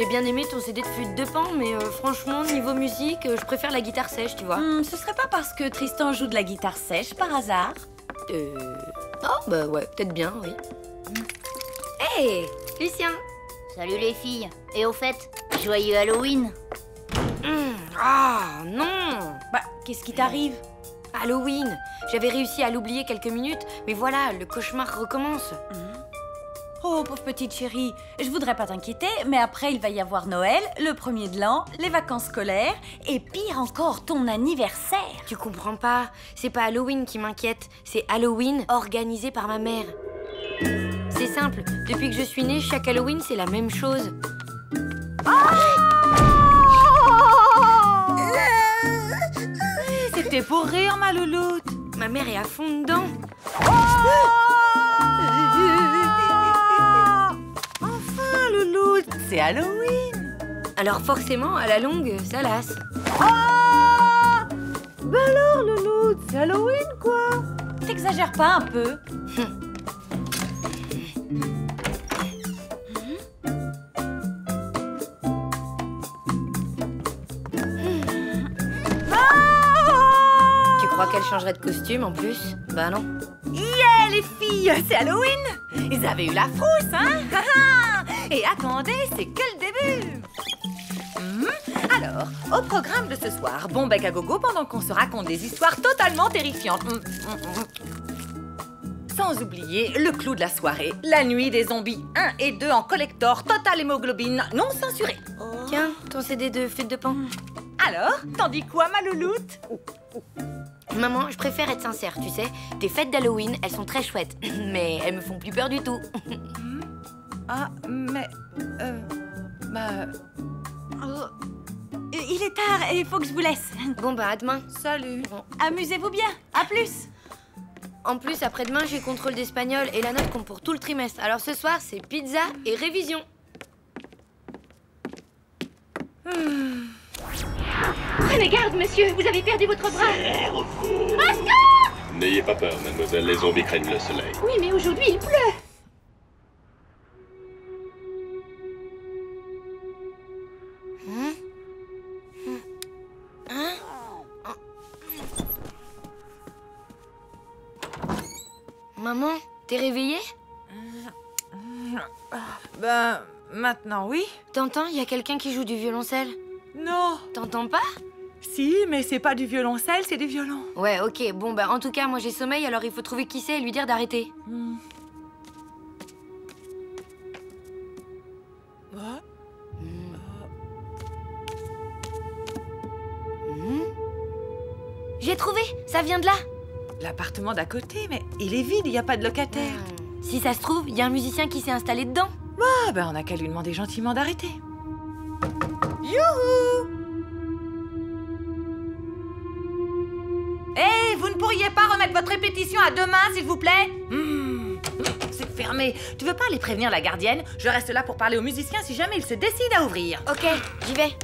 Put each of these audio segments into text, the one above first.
bien aimé ton CD de flûte de Pan, mais franchement, niveau musique, je préfère la guitare sèche, tu vois. Ce serait pas parce que Tristan joue de la guitare sèche par hasard? Oh, bah ouais, peut-être bien, oui. Hey, Lucien! Salut les filles. Et au fait, joyeux Halloween. Ah, non! Bah, qu'est-ce qui t'arrive? Halloween! J'avais réussi à l'oublier quelques minutes, mais voilà, le cauchemar recommence. Oh, pauvre petite chérie, je voudrais pas t'inquiéter, mais après il va y avoir Noël, le 1er de l'an, les vacances scolaires, et pire encore, ton anniversaire. Tu comprends pas? C'est pas Halloween qui m'inquiète, c'est Halloween organisé par ma mère. C'est simple, depuis que je suis née, chaque Halloween, c'est la même chose. C'était pour rire, ma louloute. Ma mère est à fond dedans. Enfin, louloute, c'est Halloween. Alors forcément, à la longue, ça lasse. Ben alors, louloute, c'est Halloween, quoi. T'exagères pas un peu? Tu crois qu'elle changerait de costume en plus? Bah non. Yeah, les filles, c'est Halloween. Ils avaient eu la frousse, hein. Et attendez, c'est que le début. Alors, au programme de ce soir, bon bec à gogo pendant qu'on se raconte des histoires totalement terrifiantes. Sans oublier le clou de la soirée, la nuit des zombies 1 et 2 en collector, total hémoglobine, non censuré. Tiens, ton CD de flûte de Pan. Alors, t'en dis quoi, ma louloute? Maman, je préfère être sincère, tu sais. Tes fêtes d'Halloween, elles sont très chouettes, mais elles me font plus peur du tout. Ah, mais... il est tard et il faut que je vous laisse. Bon bah, à demain. Salut. Bon. Amusez-vous bien. À plus. En plus, après-demain, j'ai contrôle d'espagnol et la note compte pour tout le trimestre. Alors ce soir, c'est pizza et révision. Prenez garde, monsieur, vous avez perdu votre bras. N'ayez pas peur, mademoiselle, les zombies craignent le soleil. Oui, mais aujourd'hui, il pleut. Maman, t'es réveillée? Ben, maintenant, oui. T'entends, il y a quelqu'un qui joue du violoncelle. Non. T'entends pas? Si, mais c'est pas du violoncelle, c'est du violon. Ouais, ok. Bon, bah, en tout cas, moi, j'ai sommeil, alors il faut trouver qui c'est et lui dire d'arrêter. J'ai trouvé! Ça vient de là! L'appartement d'à côté, mais il est vide, il n'y a pas de locataire. Si ça se trouve, il y a un musicien qui s'est installé dedans. Ah, ben on n'a qu'à lui demander gentiment d'arrêter. Youhou! Hé, vous ne pourriez pas remettre votre répétition à demain, s'il vous plaît? C'est fermé. Tu veux pas aller prévenir la gardienne? Je reste là pour parler aux musiciens si jamais ils se décident à ouvrir. Ok, j'y vais.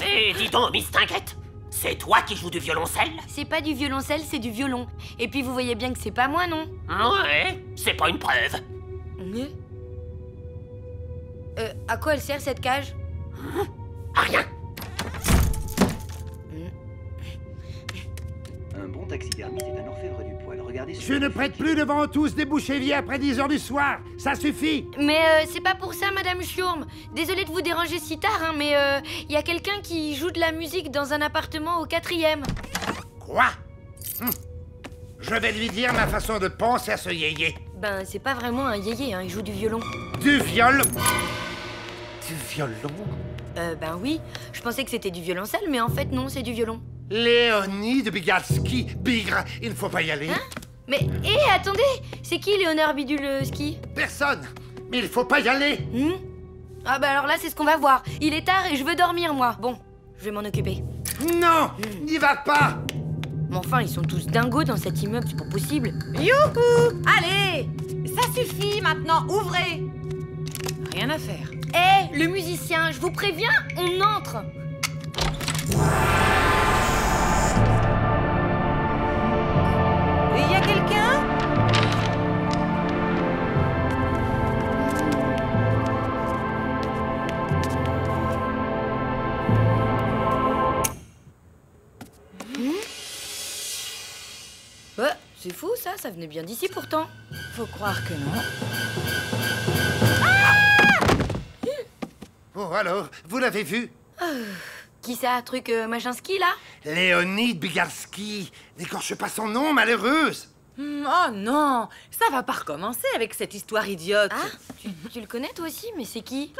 Hé, dis donc, Miss Tinguette, c'est toi qui joues du violoncelle? C'est pas du violoncelle, c'est du violon. Et puis vous voyez bien que c'est pas moi, non? Ouais, c'est pas une preuve. À quoi elle sert cette cage? À rien. Un bon taxidermiste est un orfèvre du poil. Regardez Je ne prête plus devant tous des bouches-éviers après 10 heures du soir. Ça suffit. Mais c'est pas pour ça, Madame Schurm. Désolée de vous déranger si tard, hein, mais y a quelqu'un qui joue de la musique dans un appartement au 4e. Quoi? Je vais lui dire ma façon de penser à ce yéyé. Ben, c'est pas vraiment un yéyé, hein, il joue du violon. Du violon? Du violon? Ben oui. Je pensais que c'était du violoncelle, mais en fait, non, c'est du violon. Léonie de Bigalski. Bigre, il ne faut pas y aller. Hein? Mais, hé, attendez! C'est qui Léonard Bidule-Ski? Personne. Mais il faut pas y aller. Ah bah alors là, c'est ce qu'on va voir. Il est tard et je veux dormir, moi. Bon, je vais m'en occuper. Non, n'y va pas. Mais enfin, ils sont tous dingos dans cet immeuble, c'est pas possible. Youhou! Allez! Ça suffit maintenant, ouvrez! Rien à faire. Hé, le musicien, je vous préviens, on entre! Il y a quelqu'un? ça venait bien d'ici pourtant. Faut croire que non. Oh, alors, vous l'avez vu? Qui ça, truc machin-ski, là? Léonide Bigalski. N'écorche pas son nom, malheureuse. Oh non, ça va pas recommencer avec cette histoire idiote. Ah, tu le connais toi aussi, mais c'est qui?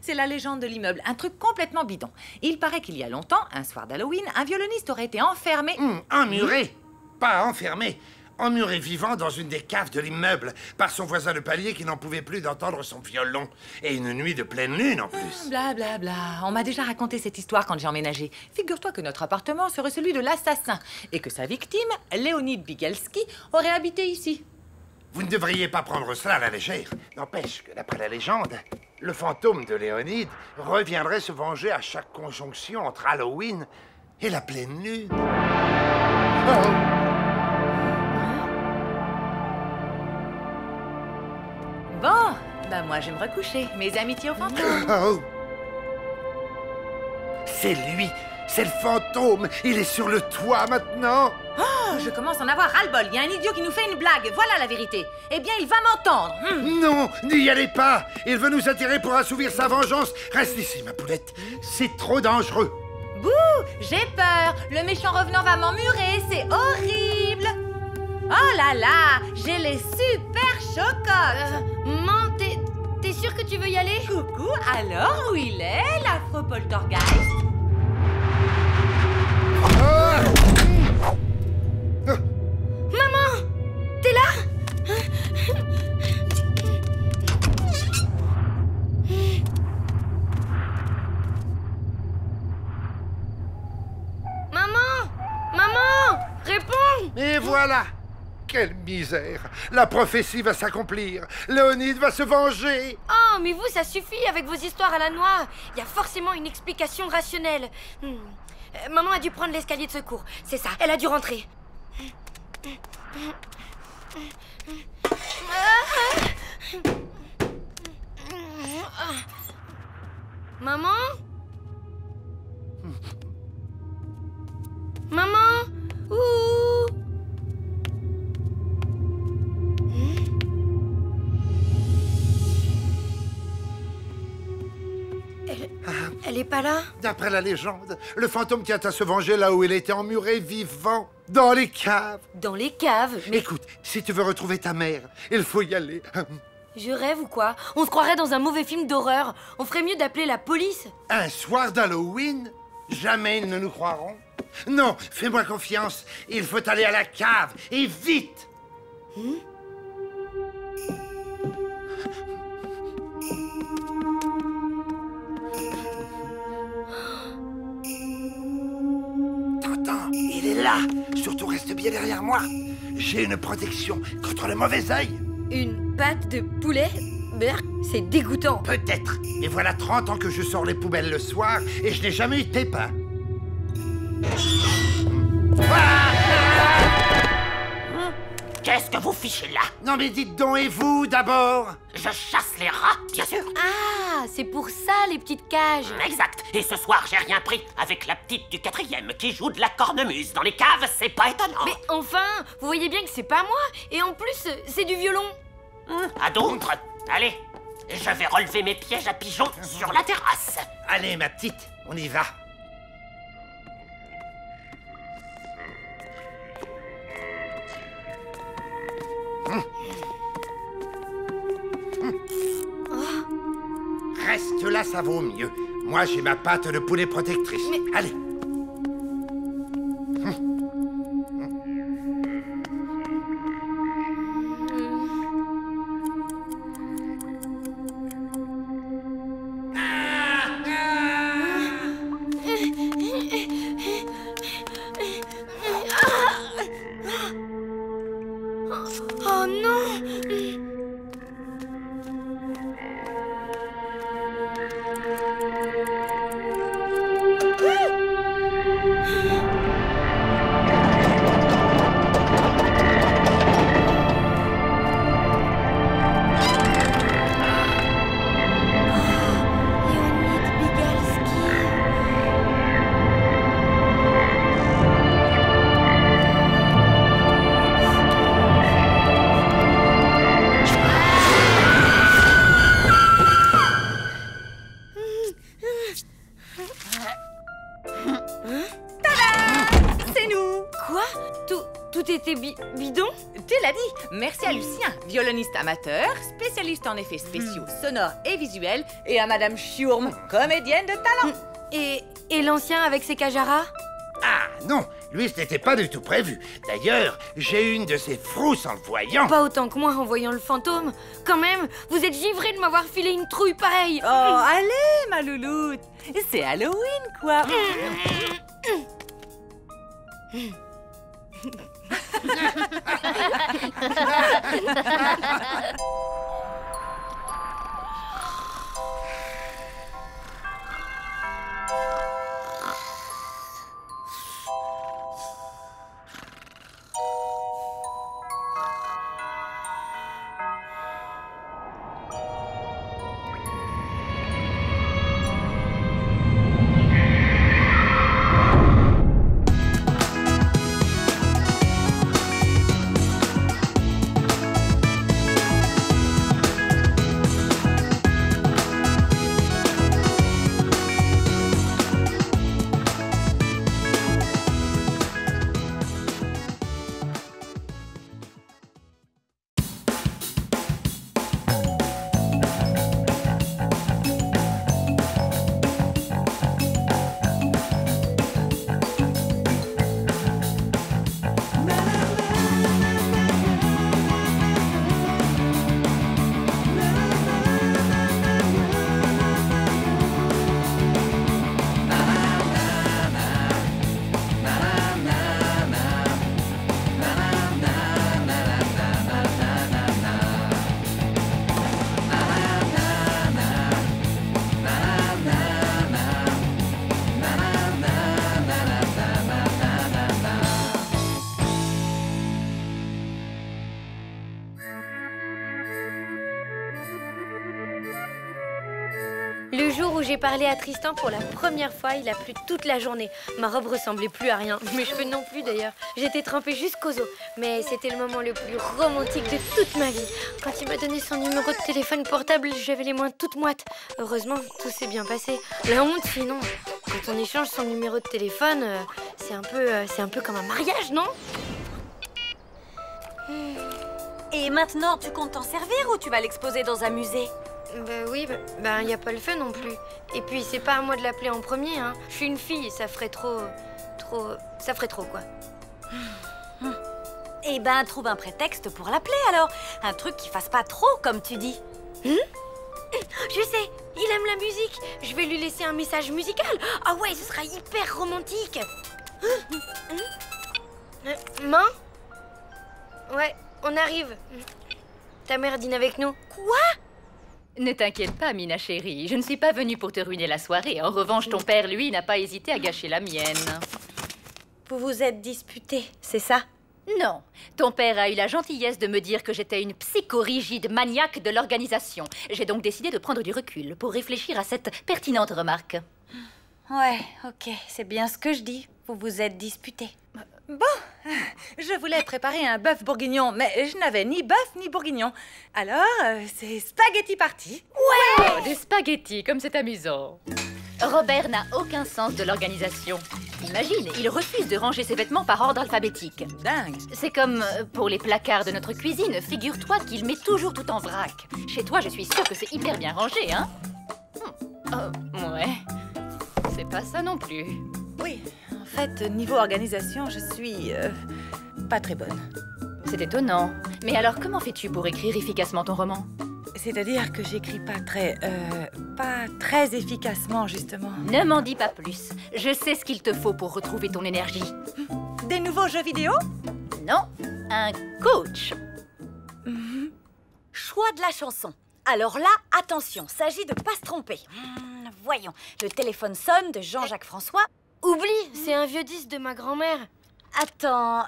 C'est la légende de l'immeuble, un truc complètement bidon. Il paraît qu'il y a longtemps, un soir d'Halloween, un violoniste aurait été enfermé... Emmuré. Pas enfermé. Emmuré vivant dans une des caves de l'immeuble par son voisin de palier qui n'en pouvait plus d'entendre son violon. Et une nuit de pleine lune en plus. Bla bla bla, on m'a déjà raconté cette histoire quand j'ai emménagé. Figure-toi que notre appartement serait celui de l'assassin et que sa victime, Léonide Bigalski, aurait habité ici. Vous ne devriez pas prendre cela à la légère. N'empêche que d'après la légende, le fantôme de Léonide reviendrait se venger à chaque conjonction entre Halloween et la pleine lune. Oh. Bon, bah moi je vais me recoucher. Mes amitiés au fantôme. Oh. C'est lui, c'est le fantôme. Il est sur le toit maintenant. Oh, je commence à en avoir ras-le-bol. Il y a un idiot qui nous fait une blague. Voilà la vérité. Eh bien, il va m'entendre. Non, n'y allez pas. Il veut nous attirer pour assouvir sa vengeance. Reste ici, ma poulette. C'est trop dangereux. Bouh, j'ai peur. Le méchant revenant va m'emmurer. C'est horrible. Oh là là, j'ai les super chocottes. Maman, t'es sûre que tu veux y aller? Coucou, alors où il est, l'affreux poltergeist? Maman, t'es là? Maman, réponds! Et voilà. Quelle misère. La prophétie va s'accomplir. Léonide va se venger. Oh, mais vous, ça suffit avec vos histoires à la noix. Il y a forcément une explication rationnelle. Maman a dû prendre l'escalier de secours. C'est ça, elle a dû rentrer. Maman? Maman? Ouh! Elle est pas là? D'après la légende, le fantôme tient à se venger là où il était emmuré vivant, dans les caves. Dans les caves? Mais Écoute, si tu veux retrouver ta mère, il faut y aller. je rêve ou quoi? On se croirait dans un mauvais film d'horreur. On ferait mieux d'appeler la police. Un soir d'Halloween? Jamais ils ne nous croiront. Non, fais-moi confiance. Il faut aller à la cave, et vite. T'entends? Il est là. Surtout reste bien derrière moi. J'ai une protection contre le mauvais œil. Une pâte de poulet? Berk, c'est dégoûtant. Peut-être. Mais voilà 30 ans que je sors les poubelles le soir et je n'ai jamais eu de pépin. Qu'est-ce que vous fichez là? Non mais dites donc, et vous d'abord? Je chasse les rats, bien sûr. Ah, c'est pour ça les petites cages. Exact. Et ce soir, j'ai rien pris avec la petite du 4e qui joue de la cornemuse dans les caves, c'est pas étonnant. Mais enfin, vous voyez bien que c'est pas moi. Et en plus, c'est du violon. À d'autres? Allez, je vais relever mes pièges à pigeons sur la terrasse. Allez ma petite, on y va. Reste là, ça vaut mieux. Moi, j'ai ma pâte de poulet protectrice. Mais... Allez. Oh non! c'était bidon? Tu l'as dit. Merci à Lucien, violoniste amateur, spécialiste en effets spéciaux, sonores et visuels, et à Madame Chiourme, comédienne de talent. Et l'ancien avec ses cajaras? Ah non, lui ce n'était pas du tout prévu. D'ailleurs, j'ai eu une de ces frousses en le voyant. Pas autant que moi en voyant le fantôme. Quand même, vous êtes givré de m'avoir filé une trouille pareille. Oh, allez, ma louloute. C'est Halloween, quoi. Le jour où j'ai parlé à Tristan pour la première fois, il a plu toute la journée. Ma robe ressemblait plus à rien, mes cheveux non plus d'ailleurs. J'étais trempée jusqu'aux os, mais c'était le moment le plus romantique de toute ma vie. Quand il m'a donné son numéro de téléphone portable, j'avais les mains toutes moites. Heureusement, tout s'est bien passé. La honte, sinon, quand on échange son numéro de téléphone, c'est un peu comme un mariage, non? Et maintenant, tu comptes t'en servir ou tu vas l'exposer dans un musée? Bah oui, bah y a pas le feu non plus. Et puis c'est pas à moi de l'appeler en premier, hein. Je suis une fille, ça ferait trop, quoi. Eh ben, trouve un prétexte pour l'appeler alors. Un truc qui fasse pas trop, comme tu dis. Je sais, il aime la musique. Je vais lui laisser un message musical. Ah ouais, ce sera hyper romantique. Maman? Ouais, on arrive. Ta mère dîne avec nous. Quoi? Ne t'inquiète pas, Mina chérie. Je ne suis pas venue pour te ruiner la soirée. En revanche, ton père, lui, n'a pas hésité à gâcher la mienne. Vous vous êtes disputés, c'est ça? Non. Ton père a eu la gentillesse de me dire que j'étais une psychorigide maniaque de l'organisation. J'ai donc décidé de prendre du recul pour réfléchir à cette pertinente remarque. Ouais, ok, c'est bien ce que je dis. Vous vous êtes disputés. Bon, je voulais préparer un bœuf bourguignon, mais je n'avais ni bœuf ni bourguignon. Alors, c'est spaghetti party. Ouais! Oh, des spaghettis, comme c'est amusant. Robert n'a aucun sens de l'organisation. Imagine, il refuse de ranger ses vêtements par ordre alphabétique. Dingue. C'est comme pour les placards de notre cuisine. Figure-toi qu'il met toujours tout en vrac. Chez toi, je suis sûre que c'est hyper bien rangé, hein? Ouais. C'est pas ça non plus. Oui, en fait, niveau organisation, je suis pas très bonne. C'est étonnant. Mais alors, comment fais-tu pour écrire efficacement ton roman? C'est-à-dire que j'écris pas très efficacement, justement. Ne m'en dis pas plus. Je sais ce qu'il te faut pour retrouver ton énergie. Des nouveaux jeux vidéo? Non, un coach. Choix de la chanson. Alors là, attention, s'agit de pas se tromper. Voyons, le téléphone sonne de Jean-Jacques François. Oublie, c'est un vieux disque de ma grand-mère. Attends,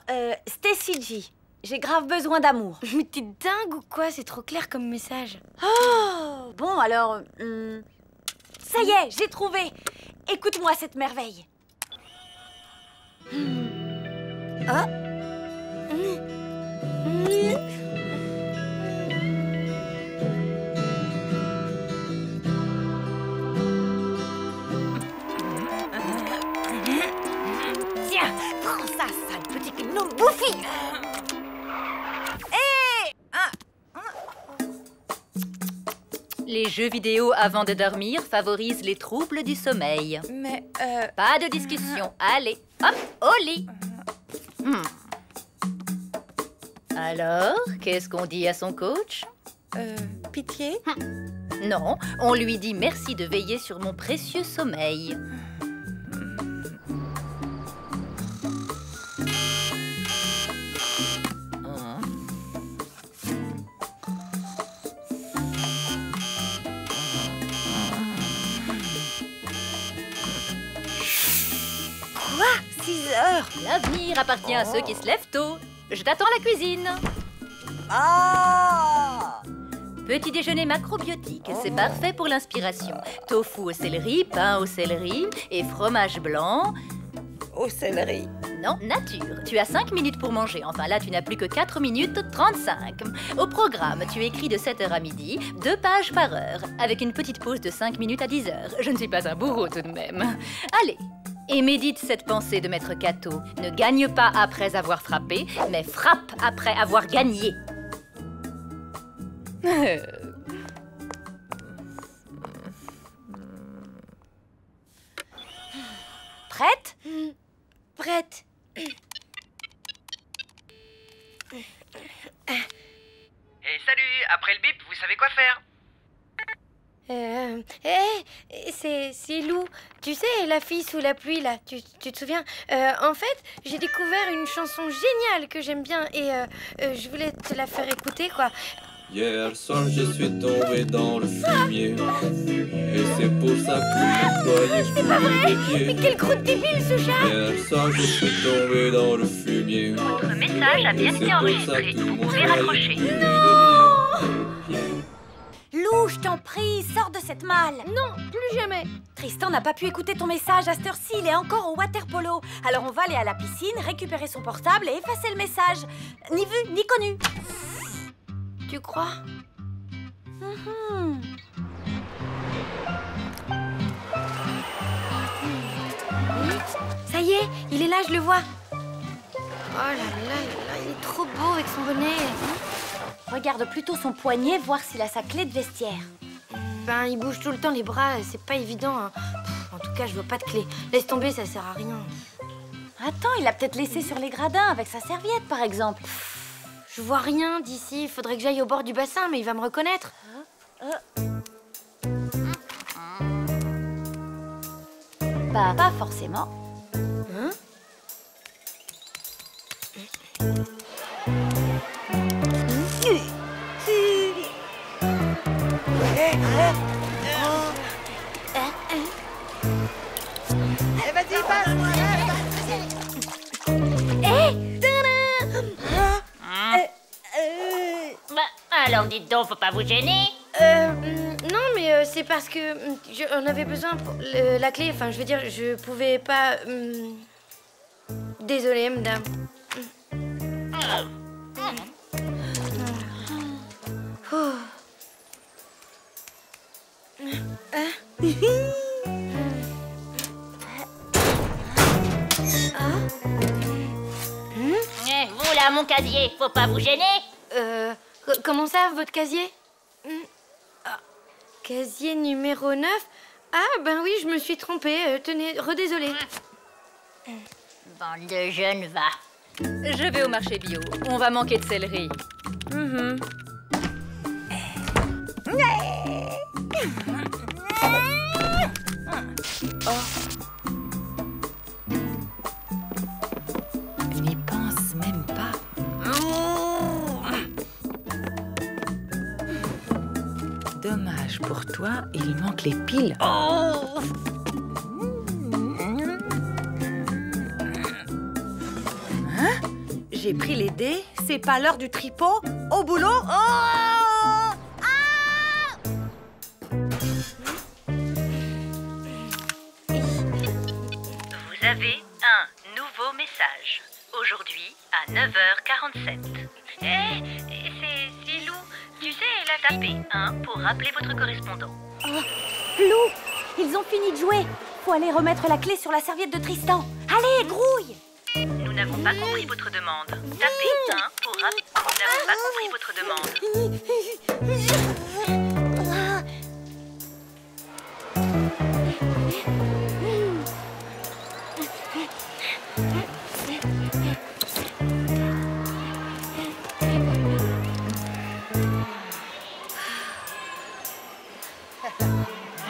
Stacy G. J'ai grave besoin d'amour. Mais t'es dingue ou quoi? C'est trop clair comme message. Oh, bon, alors... ça y est, j'ai trouvé. Écoute-moi cette merveille. Ah. Tiens, prends ça, sale petit gnome bouffi. Les jeux vidéo avant de dormir favorisent les troubles du sommeil. Mais, Pas de discussion. Allez, hop, au lit. Alors, qu'est-ce qu'on dit à son coach? Pitié? Non, on lui dit merci de veiller sur mon précieux sommeil. Quoi? 6 heures? L'avenir appartient à ceux qui se lèvent tôt. Je t'attends à la cuisine. Ah! Petit déjeuner macrobiotique, c'est parfait pour l'inspiration. Tofu au céleri, pain au céleri et fromage blanc. Au céleri. Non, nature. Tu as 5 minutes pour manger. Enfin là, tu n'as plus que 4 minutes 35. Au programme, tu écris de 7h à midi, 2 pages par heure, avec une petite pause de 5 minutes à 10h. Je ne suis pas un bourreau tout de même. Allez, et médite cette pensée de Maître Cato. Ne gagne pas après avoir frappé, mais frappe après avoir gagné. Prête? Prête. Et salut, après le bip, vous savez quoi faire? C'est Lou. Tu sais, la fille sous la pluie, là, tu te souviens? En fait, j'ai découvert une chanson géniale que j'aime bien et je voulais te la faire écouter, quoi. Hier soir, je suis tombé dans le fumier. Et c'est pour ça que nettoyer C'est pas vrai! Mais quelle croûte débile, ce chat! Hier soir, je suis tombé dans le fumier. Votre message a bien été enregistré. Vous pouvez raccrocher. Lou, je t'en prie, sors de cette malle. Non, plus jamais. Tristan n'a pas pu écouter ton message à cette heure-ci, il est encore au water polo. Alors on va aller à la piscine, récupérer son portable et effacer le message. Ni vu, ni connu. Tu crois? Ça y est, il est là, je le vois. Oh là là là, il est trop beau avec son bonnet. Regarde plutôt son poignet, voir s'il a sa clé de vestiaire. Ben, il bouge tout le temps les bras, c'est pas évident. Hein. En tout cas, je vois pas de clé. Laisse tomber, ça sert à rien. Attends, il l'a peut-être laissé sur les gradins avec sa serviette, par exemple. Je vois rien d'ici. Faudrait que j'aille au bord du bassin, mais il va me reconnaître. Bah, pas forcément. Hein? Vas-y, passe! Alors dites donc, faut pas vous gêner. Non, mais c'est parce que on avait besoin pour la clé. Enfin, je veux dire, je pouvais pas. Désolée, madame. Vous là, mon casier, faut pas vous gêner. Comment ça, votre casier? Casier numéro 9? Ah, ben oui, je me suis trompée. Tenez, redésolée. Bande de jeunes, va. Je vais au marché bio. On va manquer de céleri. N'y pense même pas. Dommage pour toi, il manque les piles. Hein? J'ai pris les dés, c'est pas l'heure du tripot. Au boulot. Vous avez un nouveau message. Aujourd'hui à 9h47. C'est Lou. Tu sais, elle a tapé 1 pour rappeler votre correspondant. Lou, ils ont fini de jouer. Faut aller remettre la clé sur la serviette de Tristan. Allez, grouille. Nous n'avons pas compris votre demande. Tapez 1 pour rappeler. Nous n'avons pas compris votre demande.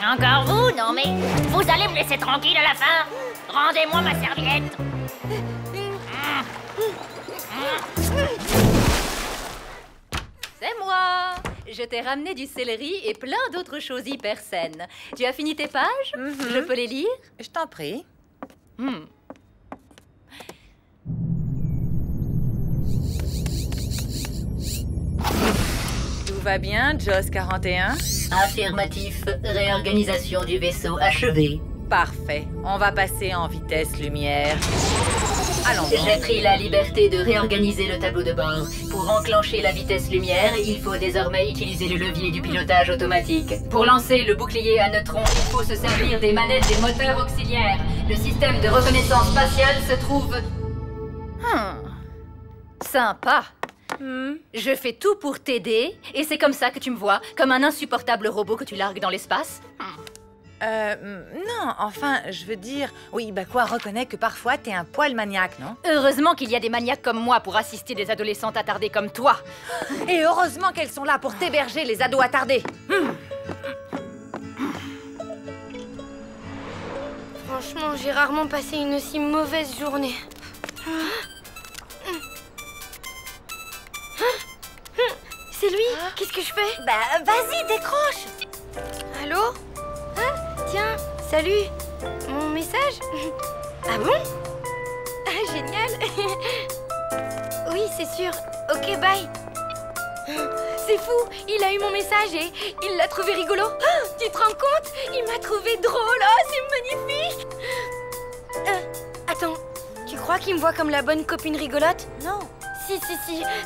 Encore vous? Non mais, vous allez me laisser tranquille à la fin? Rendez-moi ma serviette. C'est moi. Je t'ai ramené du céleri et plein d'autres choses hyper saines. Tu as fini tes pages? Je peux les lire? Je t'en prie. Tout va bien, Joss 41? Affirmatif. Réorganisation du vaisseau achevée. Parfait. On va passer en vitesse lumière. Allons. J'ai pris la liberté de réorganiser le tableau de bord. Pour enclencher la vitesse lumière, il faut désormais utiliser le levier du pilotage automatique. Pour lancer le bouclier à neutrons, il faut se servir des manettes des moteurs auxiliaires. Le système de reconnaissance spatiale se trouve... Sympa. Je fais tout pour t'aider, et c'est comme ça que tu me vois, comme un insupportable robot que tu largues dans l'espace? Non, enfin, je veux dire... Oui, bah quoi, reconnais que parfois t'es un poil maniaque, non? Heureusement qu'il y a des maniaques comme moi pour assister des adolescentes attardées comme toi. Et heureusement qu'elles sont là pour t'héberger, les ados attardés. Franchement, j'ai rarement passé une aussi mauvaise journée. C'est lui? Qu'est-ce que je fais? Bah, vas-y, décroche. Allô? Tiens, salut. Mon message? Ah bon? Ah, génial. Oui, c'est sûr. Ok, bye. C'est fou, il a eu mon message et il l'a trouvé rigolo. Tu te rends compte? Il m'a trouvé drôle. Oh, c'est magnifique. Attends, tu crois qu'il me voit comme la bonne copine rigolote? Non. Si,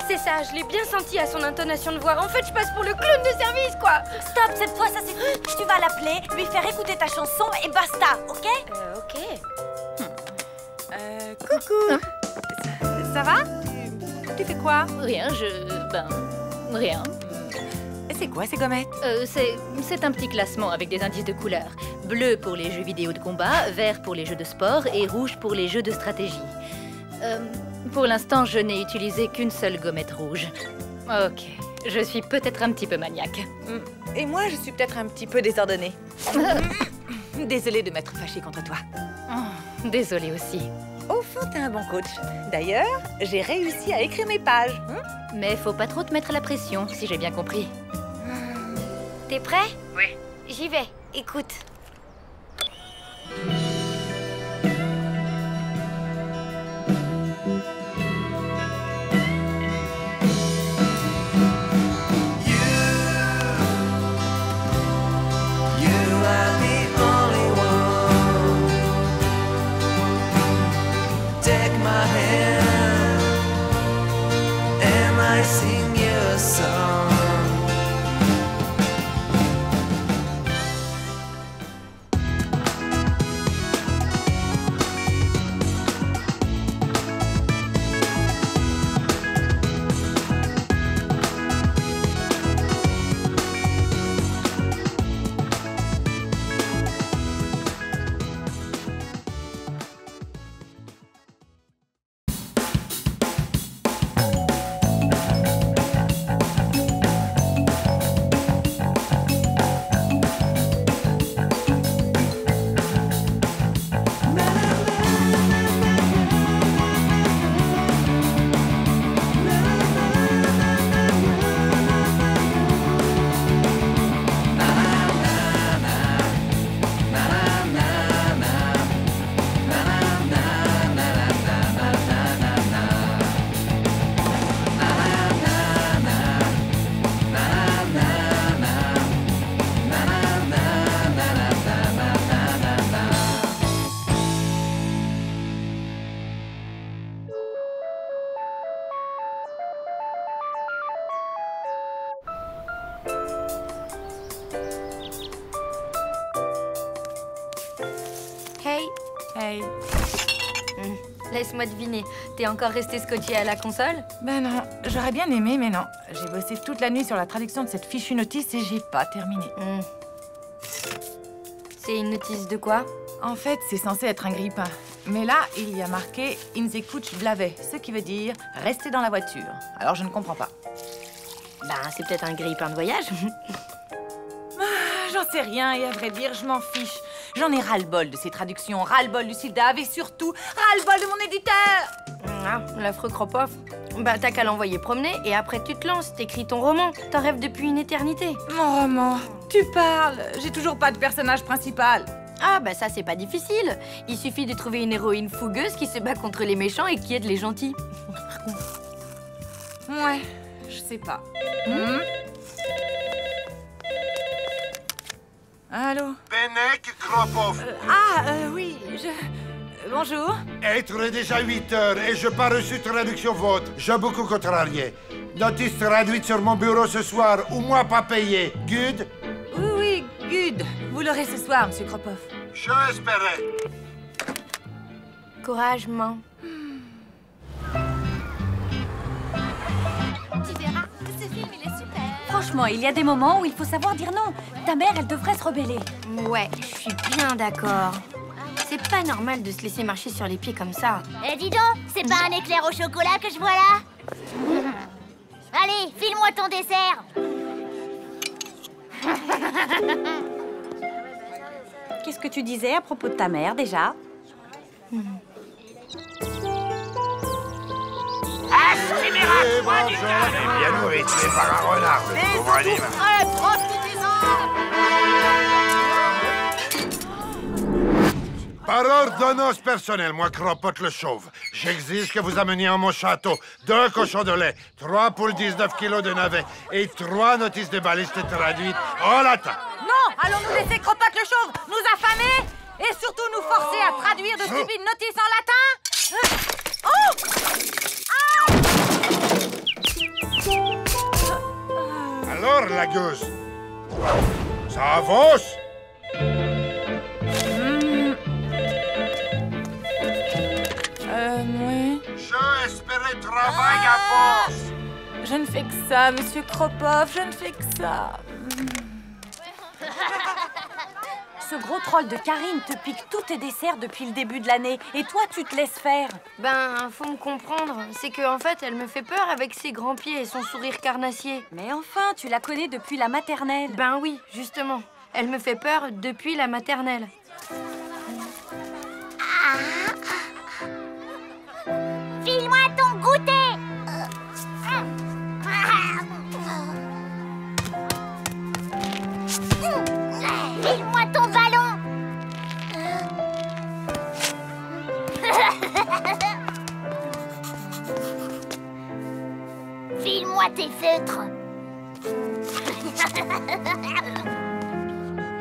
c'est ça, je l'ai bien senti à son intonation de voix. En fait, je passe pour le clown de service, quoi. Stop, cette fois, ça suffit. Tu vas l'appeler, lui faire écouter ta chanson et basta, ok? Ok. Coucou. Ça va? Tu fais quoi? Rien, rien. C'est quoi ces gommettes? C'est un petit classement avec des indices de couleurs. Bleu pour les jeux vidéo de combat, vert pour les jeux de sport et rouge pour les jeux de stratégie. Pour l'instant, je n'ai utilisé qu'une seule gommette rouge. Ok, je suis peut-être un petit peu maniaque. Et moi, je suis peut-être un petit peu désordonnée. Désolée de m'être fâchée contre toi. Désolée aussi. Au fond, t'es un bon coach. D'ailleurs, j'ai réussi à écrire mes pages. Mais faut pas trop te mettre la pression, si j'ai bien compris. T'es prêt? Oui. J'y vais. Écoute. Hey. Laisse-moi deviner, t'es encore resté scotché à la console? Ben non, j'aurais bien aimé, mais non. J'ai bossé toute la nuit sur la traduction de cette fichue notice et j'ai pas terminé. C'est une notice de quoi? En fait, c'est censé être un grille-pain. Mais là, il y a marqué « In the coach blavet », ce qui veut dire « rester dans la voiture ». Alors, je ne comprends pas. Ben, c'est peut-être un grille-pain de voyage. J'en sais rien, et à vrai dire, je m'en fiche. J'en ai ras-le-bol de ces traductions, ras-le-bol du Sildave et surtout, ras-le-bol de mon éditeur. Ah, l'affreux Kropov. Bah, t'as qu'à l'envoyer promener et après tu te lances, t'écris ton roman. T'en rêves depuis une éternité. Mon roman, tu parles. J'ai toujours pas de personnage principal. Ah, bah ça, c'est pas difficile. Il suffit de trouver une héroïne fougueuse qui se bat contre les méchants et qui aide les gentils. Ouais, je sais pas. Allô? Benek Kropov. Oui, bonjour. Être déjà 8 heures et je pas reçu traduction votre. J'ai beaucoup contrarié. Notice traduite sur mon bureau ce soir ou moi pas payé. Good? Oui, good. Vous l'aurez ce soir, monsieur Kropov. Je espérais. Courage, maman. Tu verras, ce film, il est super. Franchement, il y a des moments où il faut savoir dire non. Ta mère, elle devrait se rebeller. Ouais, je suis bien d'accord. C'est pas normal de se laisser marcher sur les pieds comme ça. Eh, dis donc, c'est pas un éclair au chocolat que je vois là? Allez, file-moi ton dessert. Qu'est-ce que tu disais à propos de ta mère, déjà? Bien nourri, tu es par un renard, le pauvre anime. Par ordonnance personnelle, moi, Kropot le Chauve, j'exige que vous ameniez à mon château 2 cochons de lait, 3 poules 19 kilos de navets et 3 notices de baliste traduites en latin. Non, allons-nous laisser Kropot le Chauve nous affamer et surtout nous forcer à traduire de stupides notices en latin? Alors, la gueuse, ça avance? Oui. Je espérais travail à force. Je ne fais que ça, monsieur Kropov, je ne fais que ça. Ce gros troll de Karine te pique tous tes desserts depuis le début de l'année. Et toi, tu te laisses faire. Ben, faut me comprendre. C'est que en fait, elle me fait peur avec ses grands pieds et son sourire carnassier. Mais enfin, tu la connais depuis la maternelle. Ben oui, justement. Elle me fait peur depuis la maternelle. File-moi ton goûter. File-moi ton ballon. File-moi tes feutres.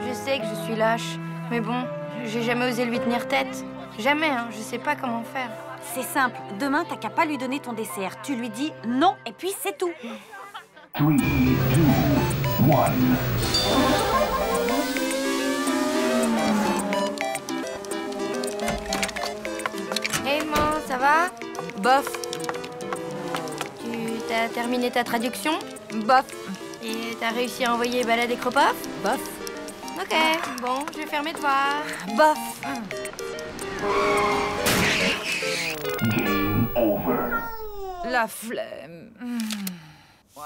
Je sais que je suis lâche, mais bon, j'ai jamais osé lui tenir tête. Jamais, hein, je sais pas comment faire. C'est simple. Demain, t'as qu'à pas lui donner ton dessert. Tu lui dis non et puis c'est tout. 3, 2, 1. Hey, maman, ça va? Bof. Tu t'as terminé ta traduction? Bof. Et t'as réussi à envoyer Balade et Kropov? Bof. Ok, bon, je vais faire mes devoirs. Bof. Game over. La flemme. Wow.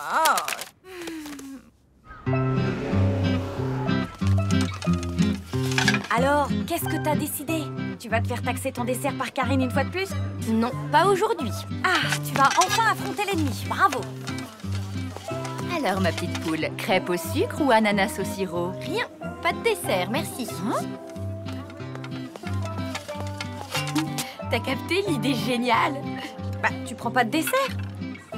Alors, qu'est-ce que t'as décidé? Tu vas te faire taxer ton dessert par Karine une fois de plus? Non, pas aujourd'hui. Ah, tu vas enfin affronter l'ennemi. Bravo. Alors, ma petite poule, crêpe au sucre ou ananas au sirop? Rien, pas de dessert, merci. T'as capté l'idée géniale? Bah, tu prends pas de dessert?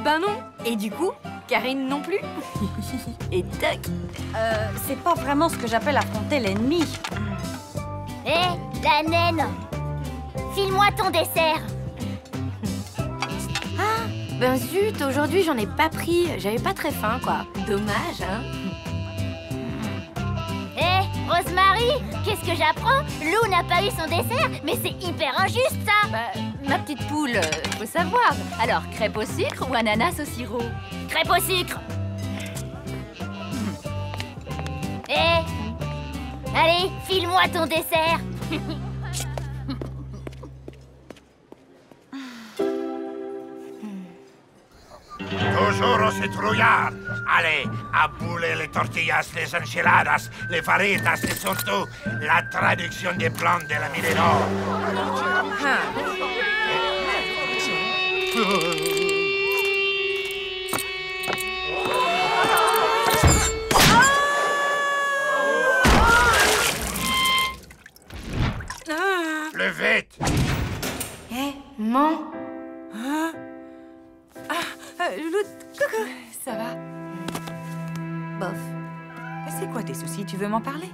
Ben non. Et du coup, Karine non plus. Et tac. C'est pas vraiment ce que j'appelle affronter l'ennemi. Hé, la naine. File-moi ton dessert. Ah, ben zut, aujourd'hui j'en ai pas pris. J'avais pas très faim, quoi. Dommage, hein. Hé, Rosemary, qu'est-ce que j'apprends? Lou n'a pas eu son dessert, mais c'est hyper injuste, ça. Bah, ma petite poule, faut savoir. Alors, crêpe au sucre ou ananas au sirop? Crêpe au sucre. Hé, Allez, file-moi ton dessert. Toujours aussi trouillard. Allez, à bouler les tortillas, les enchiladas, les faritas et surtout la traduction des plans de la mine d'or. Plus vite. Maman. Loulou, coucou, ça va? Bof. C'est quoi tes soucis? Tu veux m'en parler?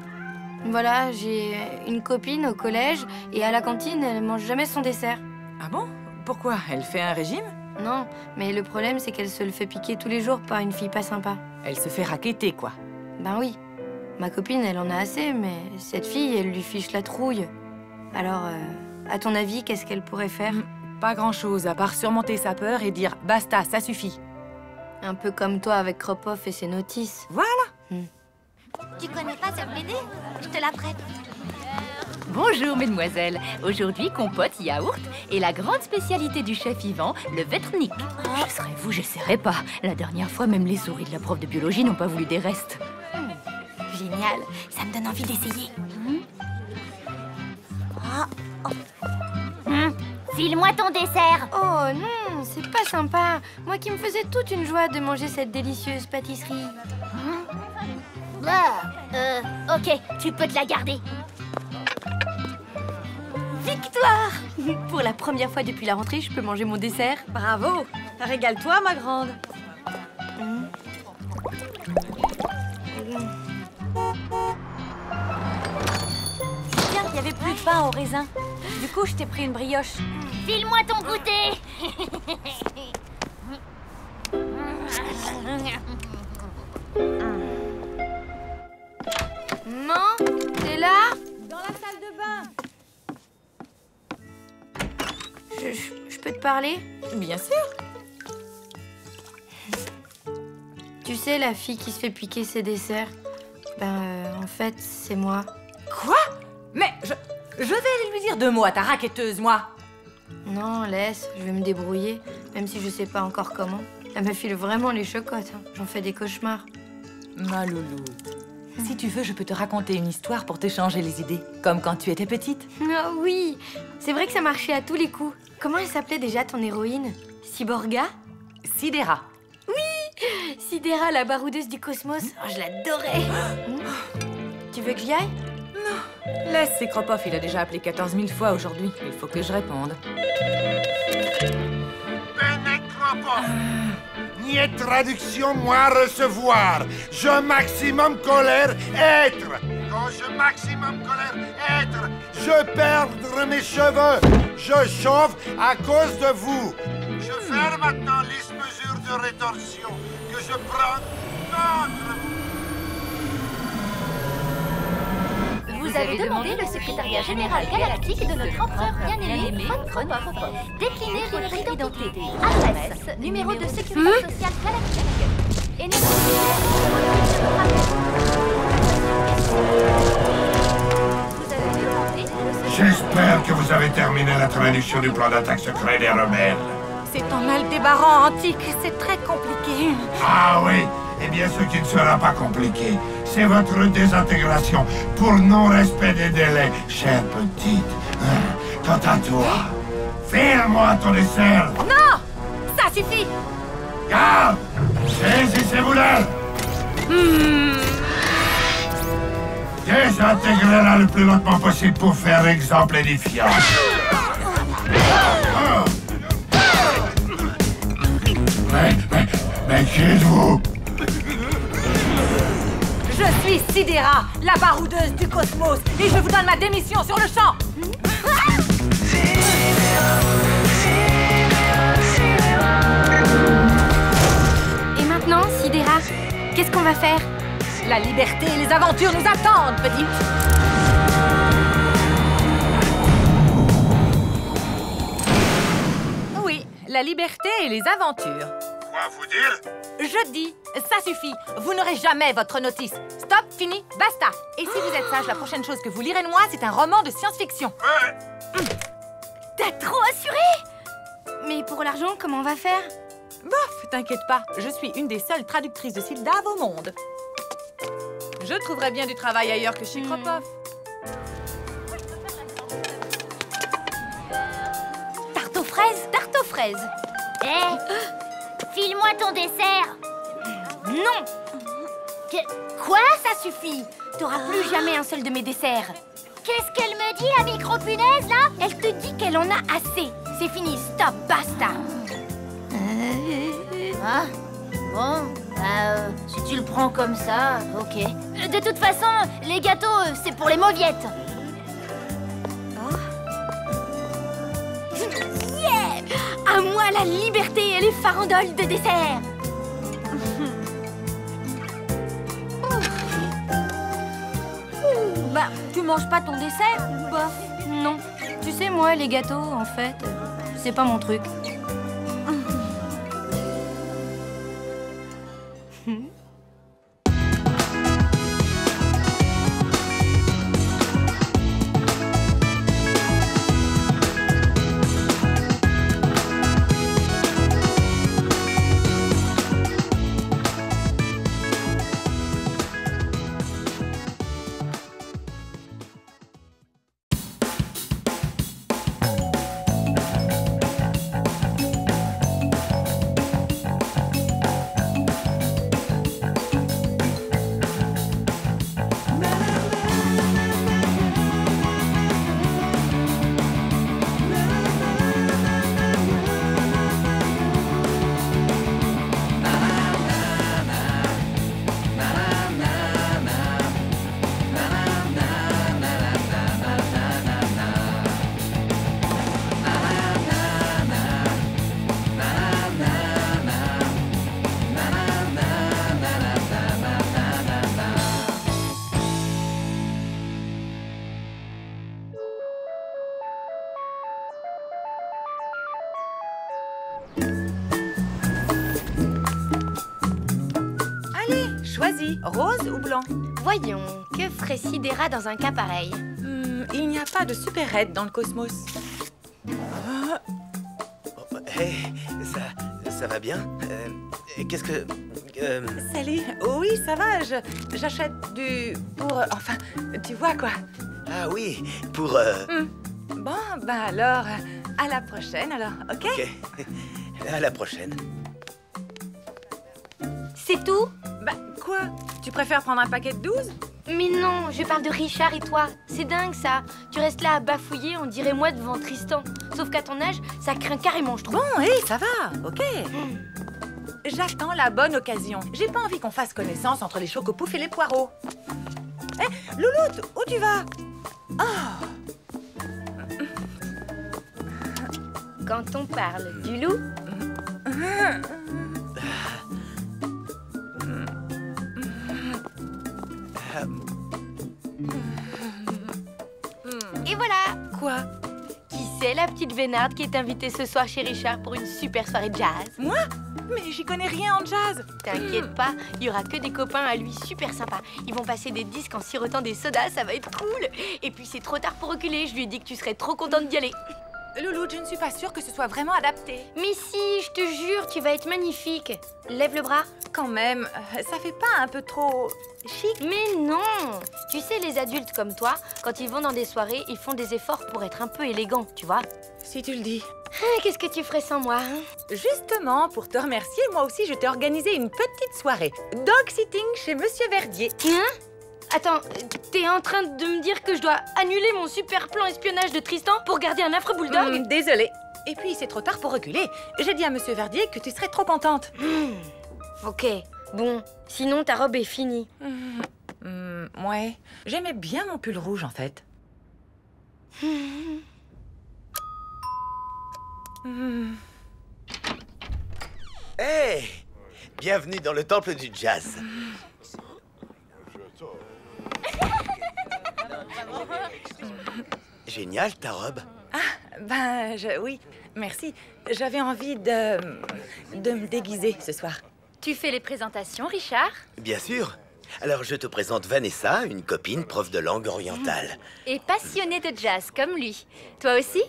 Voilà, j'ai une copine au collège et à la cantine, elle mange jamais son dessert. Ah bon? Pourquoi? Elle fait un régime? Non, mais le problème, c'est qu'elle se le fait piquer tous les jours par une fille pas sympa. Elle se fait racketter, quoi. Ben oui. Ma copine, elle en a assez, mais cette fille, elle lui fiche la trouille. Alors, à ton avis, qu'est-ce qu'elle pourrait faire? Pas grand-chose, à part surmonter sa peur et dire « basta, ça suffit ». Un peu comme toi avec Kropoff et ses notices. Voilà. Tu connais pas cette BD? Je te la prête. Bonjour, mesdemoiselles. Aujourd'hui, compote, yaourt et la grande spécialité du chef Yvan, le Vetrnik. Je serais vous, j'essaierais pas. La dernière fois, même les souris de la prof de biologie n'ont pas voulu des restes. Génial, ça me donne envie d'essayer. File-moi ton dessert. Oh non, c'est pas sympa. Moi qui me faisais toute une joie de manger cette délicieuse pâtisserie. Ok, tu peux te la garder. Victoire! Pour la première fois depuis la rentrée, je peux manger mon dessert. Bravo! Régale-toi, ma grande. Tiens, il n'y avait plus de pain au raisin. Du coup, je t'ai pris une brioche. File-moi ton goûter. Maman, t'es là? Dans la salle de bain. Je peux te parler? Bien sûr. Tu sais, la fille qui se fait piquer ses desserts, en fait, c'est moi. Quoi? Mais je vais aller lui dire 2 mots à ta raquetteuse, moi. Non, laisse, je vais me débrouiller, même si je sais pas encore comment. Elle me file vraiment les chocottes, hein. J'en fais des cauchemars. Ma louloute. Si tu veux, je peux te raconter une histoire pour te changer les idées, comme quand tu étais petite. Ah oui, c'est vrai que ça marchait à tous les coups. Comment elle s'appelait déjà ton héroïne? Cyborga? Sidera. Oui, Sidera, la baroudeuse du cosmos. Oh, je l'adorais. Tu veux que j'y aille? Non. Laisse, c'est Kropoff, il a déjà appelé 14 000 fois aujourd'hui. Il faut que je réponde. Bene Kropoff. Ni traduction, moi recevoir. Je maximum colère, être. Quand je maximum colère, être. Je perdre mes cheveux. Je chauffe à cause de vous. Je fais maintenant les mesures de rétorsion que je prends contre vous. Vous avez demandé le secrétariat général galactique de notre empereur bien-aimé, Kropoff. Déclinez votre identité, adresse, numéro de sécurité sociale galactique. Et J'espère que vous avez terminé la traduction du plan d'attaque secret des rebelles. C'est un Aldébaran antique, c'est très compliqué. Ah oui, eh bien ce qui ne sera pas compliqué, c'est votre désintégration pour non-respect des délais, chère petite. Quant à toi, file-moi ton dessert. Non! Ça suffit! Garde! Saisissez-vous-le! Désintégrez-la le plus lentement possible pour faire exemple édifiant. Mais qui êtes-vous? Je suis Sidera, la baroudeuse du cosmos, et je vous donne ma démission sur le champ. Et maintenant, Sidera, qu'est-ce qu'on va faire? La liberté et les aventures nous attendent, petite. Oui, la liberté et les aventures. Quoi vous dire? Je dis, ça suffit. Vous n'aurez jamais votre notice. Stop, fini, basta. Et si vous êtes sage, la prochaine chose que vous lirez de moi, c'est un roman de science-fiction. T'as trop assuré? Mais pour l'argent, comment on va faire? Bof, t'inquiète pas, je suis une des seules traductrices de Sildave au monde. Je trouverai bien du travail ailleurs que chez Kropov. Tarte aux fraises? Tarte aux fraises. File-moi ton dessert. Non. Quoi? Ça suffit. T'auras plus jamais un seul de mes desserts. Qu'est-ce qu'elle me dit, la micro-punaise, là? Elle te dit qu'elle en a assez. C'est fini, stop, basta. Ah, bon, si tu le prends comme ça, ok. De toute façon, les gâteaux, c'est pour les mauviettes. Yeah! À moi la liberté et les farandoles de dessert. Bah, tu manges pas ton dessert? Bof, non. Tu sais, moi, les gâteaux, en fait, c'est pas mon truc. Choisis, rose ou blanc? Voyons, que ferait Sidera dans un cas pareil? Il n'y a pas de super-aide dans le cosmos. Hey, ça va bien? Qu'est-ce que... Salut, oui, ça va, j'achète du... pour... enfin, tu vois quoi? Ah oui, pour... Bon, ben alors, à la prochaine alors, ok? Ok, à la prochaine. C'est tout? Bah, quoi? Tu préfères prendre un paquet de 12? Mais non, je parle de Richard et toi. C'est dingue, ça. Tu restes là à bafouiller, on dirait moi devant Tristan. Sauf qu'à ton âge, ça craint carrément, je trouve. Bon, hé, ça va, ok. J'attends la bonne occasion. J'ai pas envie qu'on fasse connaissance entre les chocopoufs et les poireaux. Hé, Louloute, où tu vas? Oh. Quand on parle du loup... Et voilà. Quoi? Qui c'est la petite vénarde qui est invitée ce soir chez Richard pour une super soirée jazz? Moi? Mais j'y connais rien en jazz. T'inquiète pas, il y aura que des copains à lui super sympas. Ils vont passer des disques en sirotant des sodas, ça va être cool. Et puis c'est trop tard pour reculer, je lui ai dit que tu serais trop contente d'y aller. Louloute, je ne suis pas sûre que ce soit vraiment adapté. Mais si, je te jure, tu vas être magnifique. Lève le bras. Quand même, ça fait pas un peu trop chic? Mais non! Tu sais, les adultes comme toi, quand ils vont dans des soirées, ils font des efforts pour être un peu élégants, tu vois? Si tu le dis. Qu'est-ce que tu ferais sans moi, hein? Justement, pour te remercier, moi aussi, je t'ai organisé une petite soirée. Dog-sitting chez Monsieur Verdier. Hein? Attends, t'es en train de me dire que je dois annuler mon super plan espionnage de Tristan pour garder un affreux bulldog? Désolée. Et puis, c'est trop tard pour reculer. J'ai dit à Monsieur Verdier que tu serais trop contente. Ok, bon. Sinon, ta robe est finie. Ouais. J'aimais bien mon pull rouge, en fait. Hey! Bienvenue dans le temple du jazz. Génial, ta robe. Ah, ben, oui, merci. J'avais envie de me déguiser ce soir. Tu fais les présentations, Richard? Bien sûr. Alors, je te présente Vanessa, une copine prof de langue orientale. Et passionnée de jazz, comme lui. Toi aussi?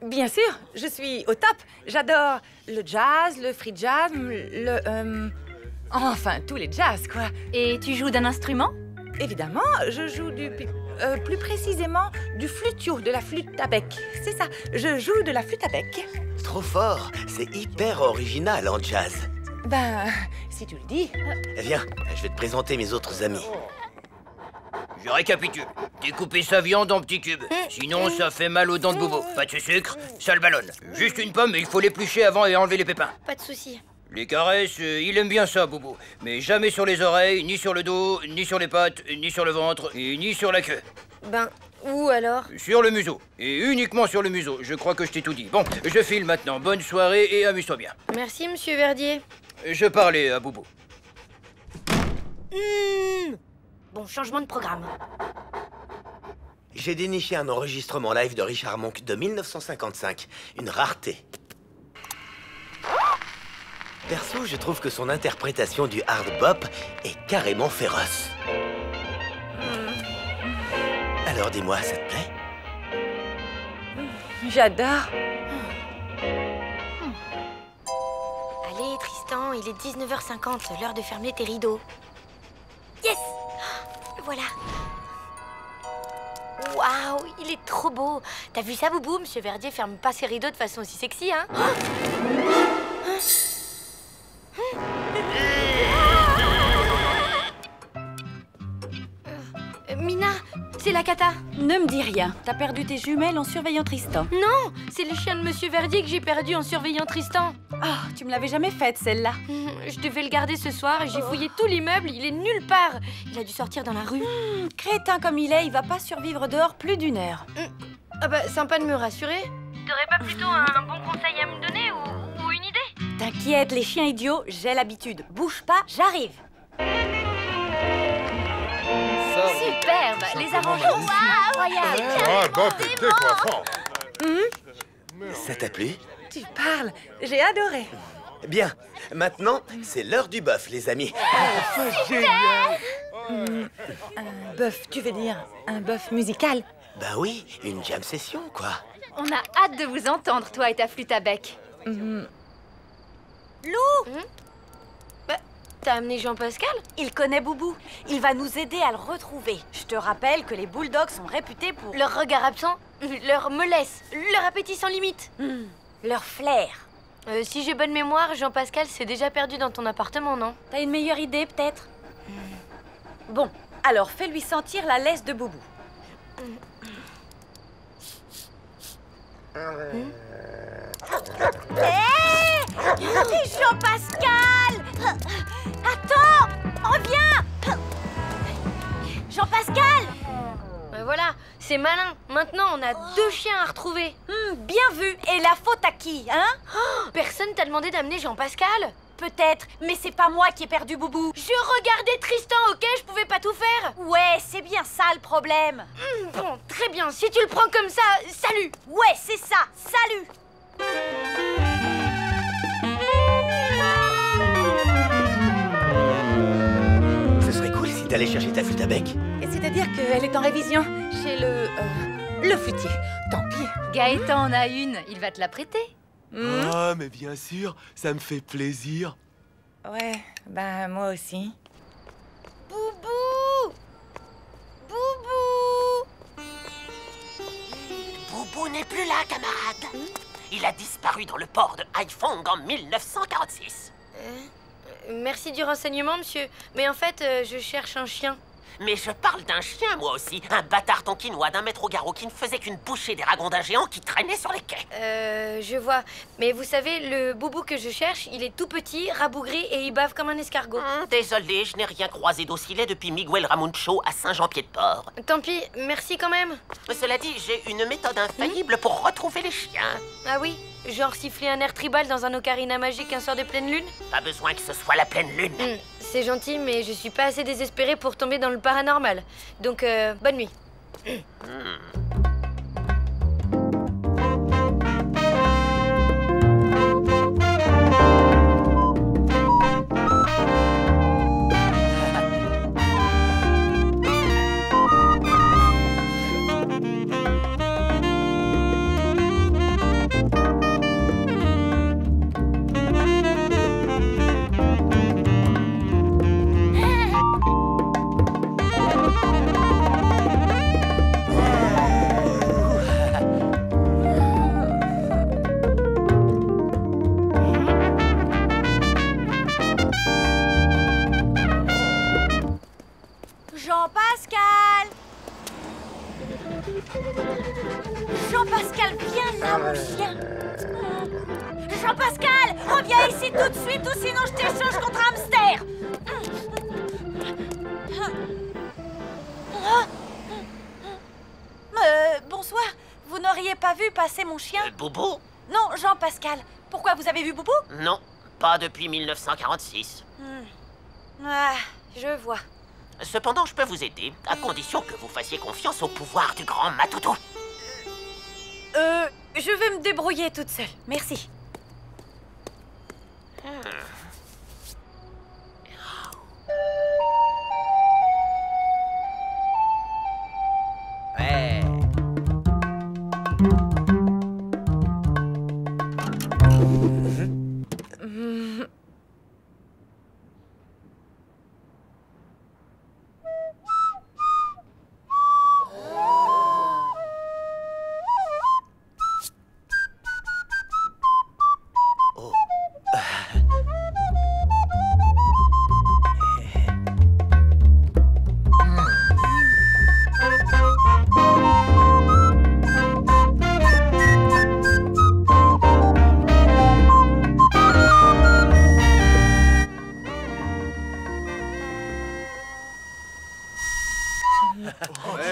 Bien sûr, je suis au top. J'adore le jazz, le free jazz, enfin, tous les jazz, quoi. Et tu joues d'un instrument? Évidemment, je joue plus précisément du flutio, de la flûte à bec. C'est ça, je joue de la flûte à bec. Trop fort. C'est hyper original en jazz. Ben, si tu le dis. Viens, je vais te présenter mes autres amis. Je récapitule. Découpez sa viande en petits cubes. Sinon, ça fait mal aux dents de Bobo. Pas de sucre, ça le ballonne. Juste une pomme, mais il faut l'éplucher avant et enlever les pépins. Pas de souci. Les caresses, il aime bien ça, Bobo. Mais jamais sur les oreilles, ni sur le dos, ni sur les pattes, ni sur le ventre, et ni sur la queue. Ben, où alors? Sur le museau. Et uniquement sur le museau. Je crois que je t'ai tout dit. Bon, je file maintenant. Bonne soirée et amuse-toi bien. Merci, monsieur Verdier. Je parlais à Bobo. Bon, changement de programme. J'ai déniché un enregistrement live de Richard Monk de 1955. Une rareté. Perso, je trouve que son interprétation du hard bop est carrément féroce. Alors dis-moi, ça te plaît? J'adore. Allez, Tristan, il est 19h50, l'heure de fermer tes rideaux. Yes! Voilà. Waouh, il est trop beau. T'as vu ça, Boubou? Monsieur Verdier ferme pas ses rideaux de façon aussi sexy, hein? Mina, c'est la cata. Ne me dis rien. T'as perdu tes jumelles en surveillant Tristan. Non, c'est les chiens de Monsieur Verdier que j'ai perdu en surveillant Tristan. Ah, tu me l'avais jamais faite, celle-là. Je devais le garder ce soir et j'ai fouillé tout l'immeuble, il est nulle part. Il a dû sortir dans la rue. Crétin comme il est, il va pas survivre dehors plus d'une heure. Ah bah, sympa de me rassurer. T'aurais pas plutôt un bon conseil à me donner ou une idée? T'inquiète, les chiens idiots, j'ai l'habitude. Bouge pas, j'arrive. Superbe, les arrangements sont incroyables. Ah, bon, t'es décoiffant. Ça t'a plu? Tu parles, j'ai adoré. Bien, maintenant, c'est l'heure du bœuf, les amis. Un bœuf, tu veux dire un bœuf musical? Bah oui, une jam session, quoi. On a hâte de vous entendre, toi et ta flûte à bec. Lou! Bah, t'as amené Jean-Pascal? Il connaît Boubou. Il va nous aider à le retrouver. Je te rappelle que les bulldogs sont réputés pour... Leur regard absent, leur mollesse, leur appétit sans limite. Leur flair. Si j'ai bonne mémoire, Jean-Pascal s'est déjà perdu dans ton appartement, non? T'as une meilleure idée, peut-être? Bon, alors fais-lui sentir la laisse de Boubou. Hé! Jean-Pascal! Attends! Reviens! Jean-Pascal! Voilà, c'est malin. Maintenant, on a 2 chiens à retrouver. Bien vu. Et la faute à qui, hein? Personne t'a demandé d'amener Jean-Pascal? Peut-être, mais c'est pas moi qui ai perdu Boubou. Je regardais Tristan, ok? Je pouvais pas tout faire. Ouais, c'est bien ça le problème. Bon, très bien. Si tu le prends comme ça, salut. Ouais, c'est ça. Salut. Ce serait cool si t'allais chercher ta flûte à bec. C'est-à-dire qu'elle est en révision chez le flûtier. Tant pis. Gaëtan en a une, il va te la prêter. Ah, mais bien sûr, ça me fait plaisir. Ouais, ben moi aussi. Boubou! Boubou! Boubou n'est plus là, camarade. Il a disparu dans le port de Haiphong en 1946. Merci du renseignement, monsieur. Mais en fait, je cherche un chien. Mais je parle d'un chien, moi aussi. Un bâtard tonkinois d'1 mètre au garrot qui ne faisait qu'une bouchée des ragondins géants qui traînaient sur les quais. Je vois. Mais vous savez, le Boubou que je cherche, il est tout petit, rabougri et il bave comme un escargot. Désolé, je n'ai rien croisé d'aussi laid depuis Miguel Ramuncho à Saint-Jean-Pied-de-Port. Tant pis, merci quand même. Cela dit, j'ai une méthode infaillible pour retrouver les chiens. Ah oui? Genre siffler un air tribal dans un ocarina magique un soir de pleine lune? Pas besoin que ce soit la pleine lune. C'est gentil, mais je suis pas assez désespérée pour tomber dans le paranormal. Donc, bonne nuit. Jean-Pascal, viens là, mon chien. Jean-Pascal, reviens ici tout de suite ou sinon je t'échange contre un hamster. Bonsoir. Vous n'auriez pas vu passer mon chien? Boubou? Non, Jean-Pascal. Pourquoi, vous avez vu Boubou? Non, pas depuis 1946. Ah, je vois. Cependant, je peux vous aider, à condition que vous fassiez confiance au pouvoir du grand Matoudou. Je vais me débrouiller toute seule. Merci. Ouais.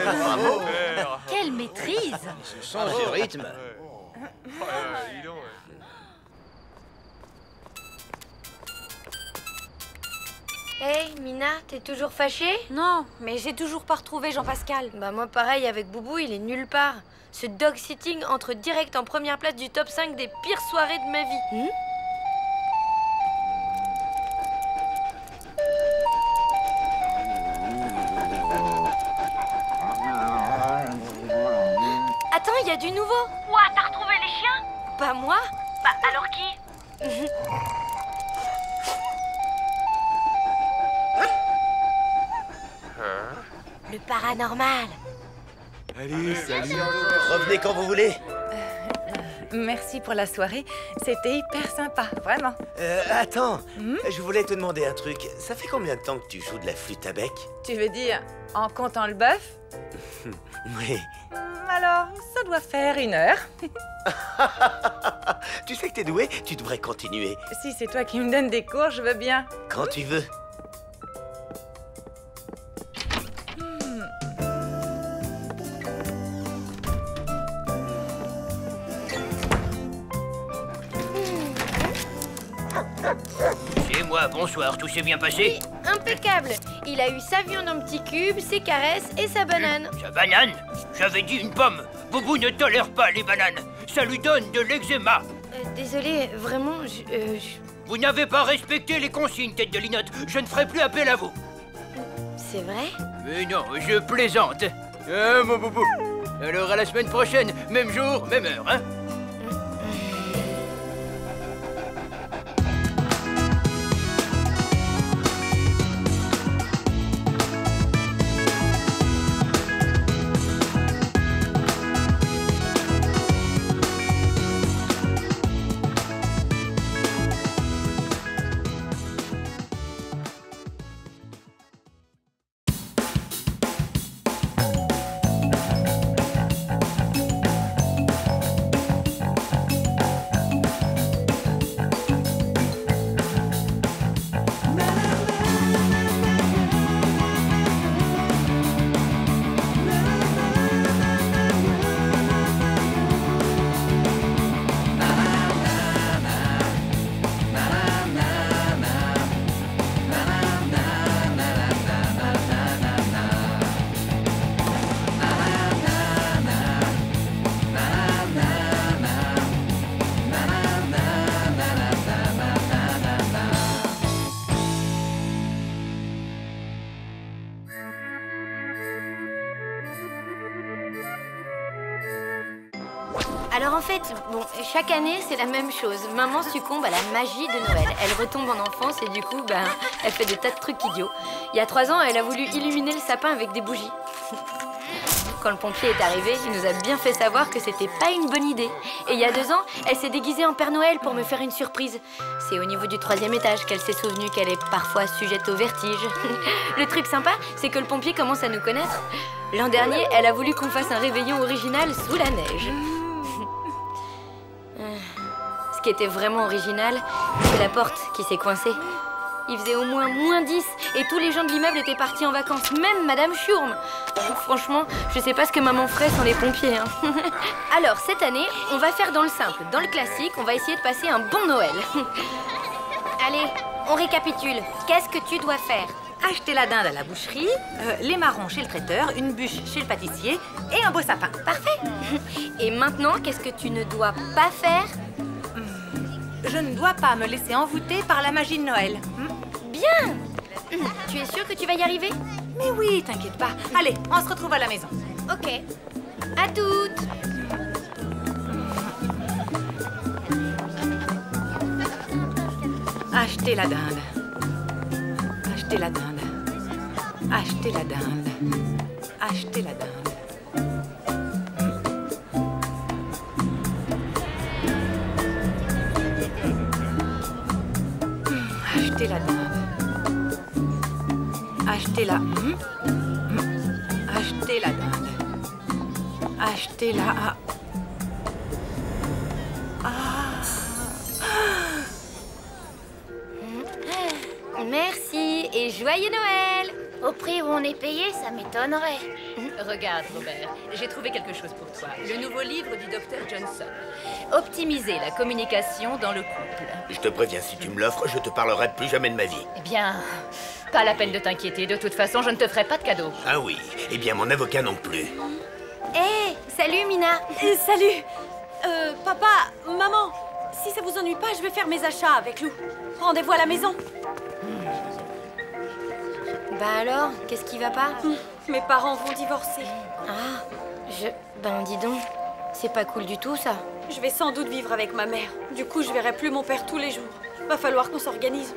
Bravo. Quelle maîtrise! Ce sens du rythme. Hey, Mina, t'es toujours fâchée? Non, mais j'ai toujours pas retrouvé Jean-Pascal. Bah moi pareil avec Boubou, il est nulle part. Ce dog-sitting entre direct en première place du top 5 des pires soirées de ma vie. Attends, il y a du nouveau. Quoi, t'as retrouvé les chiens? Pas moi. Bah alors qui? Le paranormal. Allez, salut. Revenez quand vous voulez. Merci pour la soirée. C'était hyper sympa, vraiment. Attends, je voulais te demander un truc. Ça fait combien de temps que tu joues de la flûte à bec? Tu veux dire en comptant le bœuf? Oui. Alors, ça doit faire 1 heure. Tu sais que t'es doué, tu devrais continuer. Si c'est toi qui me donnes des cours, je veux bien. Quand tu veux. C'est moi, bonsoir, tout s'est bien passé? Oui, impeccable. Il a eu sa viande en petits cubes, ses caresses et sa banane. Sa banane? J'avais dit une pomme. Boubou ne tolère pas les bananes. Ça lui donne de l'eczéma. Désolé, vraiment, Vous n'avez pas respecté les consignes, tête de linotte. Je ne ferai plus appel à vous. C'est vrai? Mais non, je plaisante. Ah, mon boubou. Alors à la semaine prochaine, même jour, même heure, hein? Alors en fait, bon, chaque année c'est la même chose. Maman succombe à la magie de Noël. Elle retombe en enfance et du coup, ben, elle fait des tas de trucs idiots. Il y a 3 ans, elle a voulu illuminer le sapin avec des bougies. Quand le pompier est arrivé, il nous a bien fait savoir que c'était pas une bonne idée. Et il y a 2 ans, elle s'est déguisée en Père Noël pour me faire une surprise. C'est au niveau du 3e étage qu'elle s'est souvenue qu'elle est parfois sujette au vertige. Le truc sympa, c'est que le pompier commence à nous connaître. L'an dernier, elle a voulu qu'on fasse un réveillon original sous la neige. Ce qui était vraiment original, c'est la porte qui s'est coincée. Il faisait au moins -10 et tous les gens de l'immeuble étaient partis en vacances, même Madame Schurm. Franchement, je sais pas ce que maman ferait sans les pompiers. Hein. Alors, cette année, on va faire dans le simple, dans le classique, on va essayer de passer un bon Noël. Allez, on récapitule. Qu'est-ce que tu dois faire? Acheter la dinde à la boucherie, les marrons chez le traiteur, une bûche chez le pâtissier et un beau sapin. Parfait. Et maintenant, qu'est-ce que tu ne dois pas faire? Je ne dois pas me laisser envoûter par la magie de Noël. Bien. Tu es sûre que tu vas y arriver? Mais oui, t'inquiète pas. Allez, on se retrouve à la maison. Ok. À toutes. Acheter la dinde. Acheter la dinde. Acheter la dinde. Acheter la dinde. Acheter la dinde. Acheter la... Acheter la dinde. Acheter la... Merci et joyeux Noël! Au prix où on est payé, ça m'étonnerait. Regarde, Robert, j'ai trouvé quelque chose pour toi. Le nouveau livre du Dr Johnson. Optimiser la communication dans le couple. Je te préviens, si tu me l'offres, je te parlerai plus jamais de ma vie. Eh bien, pas la peine de t'inquiéter. De toute façon, je ne te ferai pas de cadeau. Ah oui, eh bien mon avocat non plus. Hé, salut Mina. Salut. Papa, maman, si ça vous ennuie pas, je vais faire mes achats avec Lou. Rendez-vous à la maison. Bah alors, qu'est-ce qui va pas? Mes parents vont divorcer. Ah, Ben dis donc, c'est pas cool du tout ça. Je vais sans doute vivre avec ma mère. Du coup, je verrai plus mon père tous les jours. Va falloir qu'on s'organise.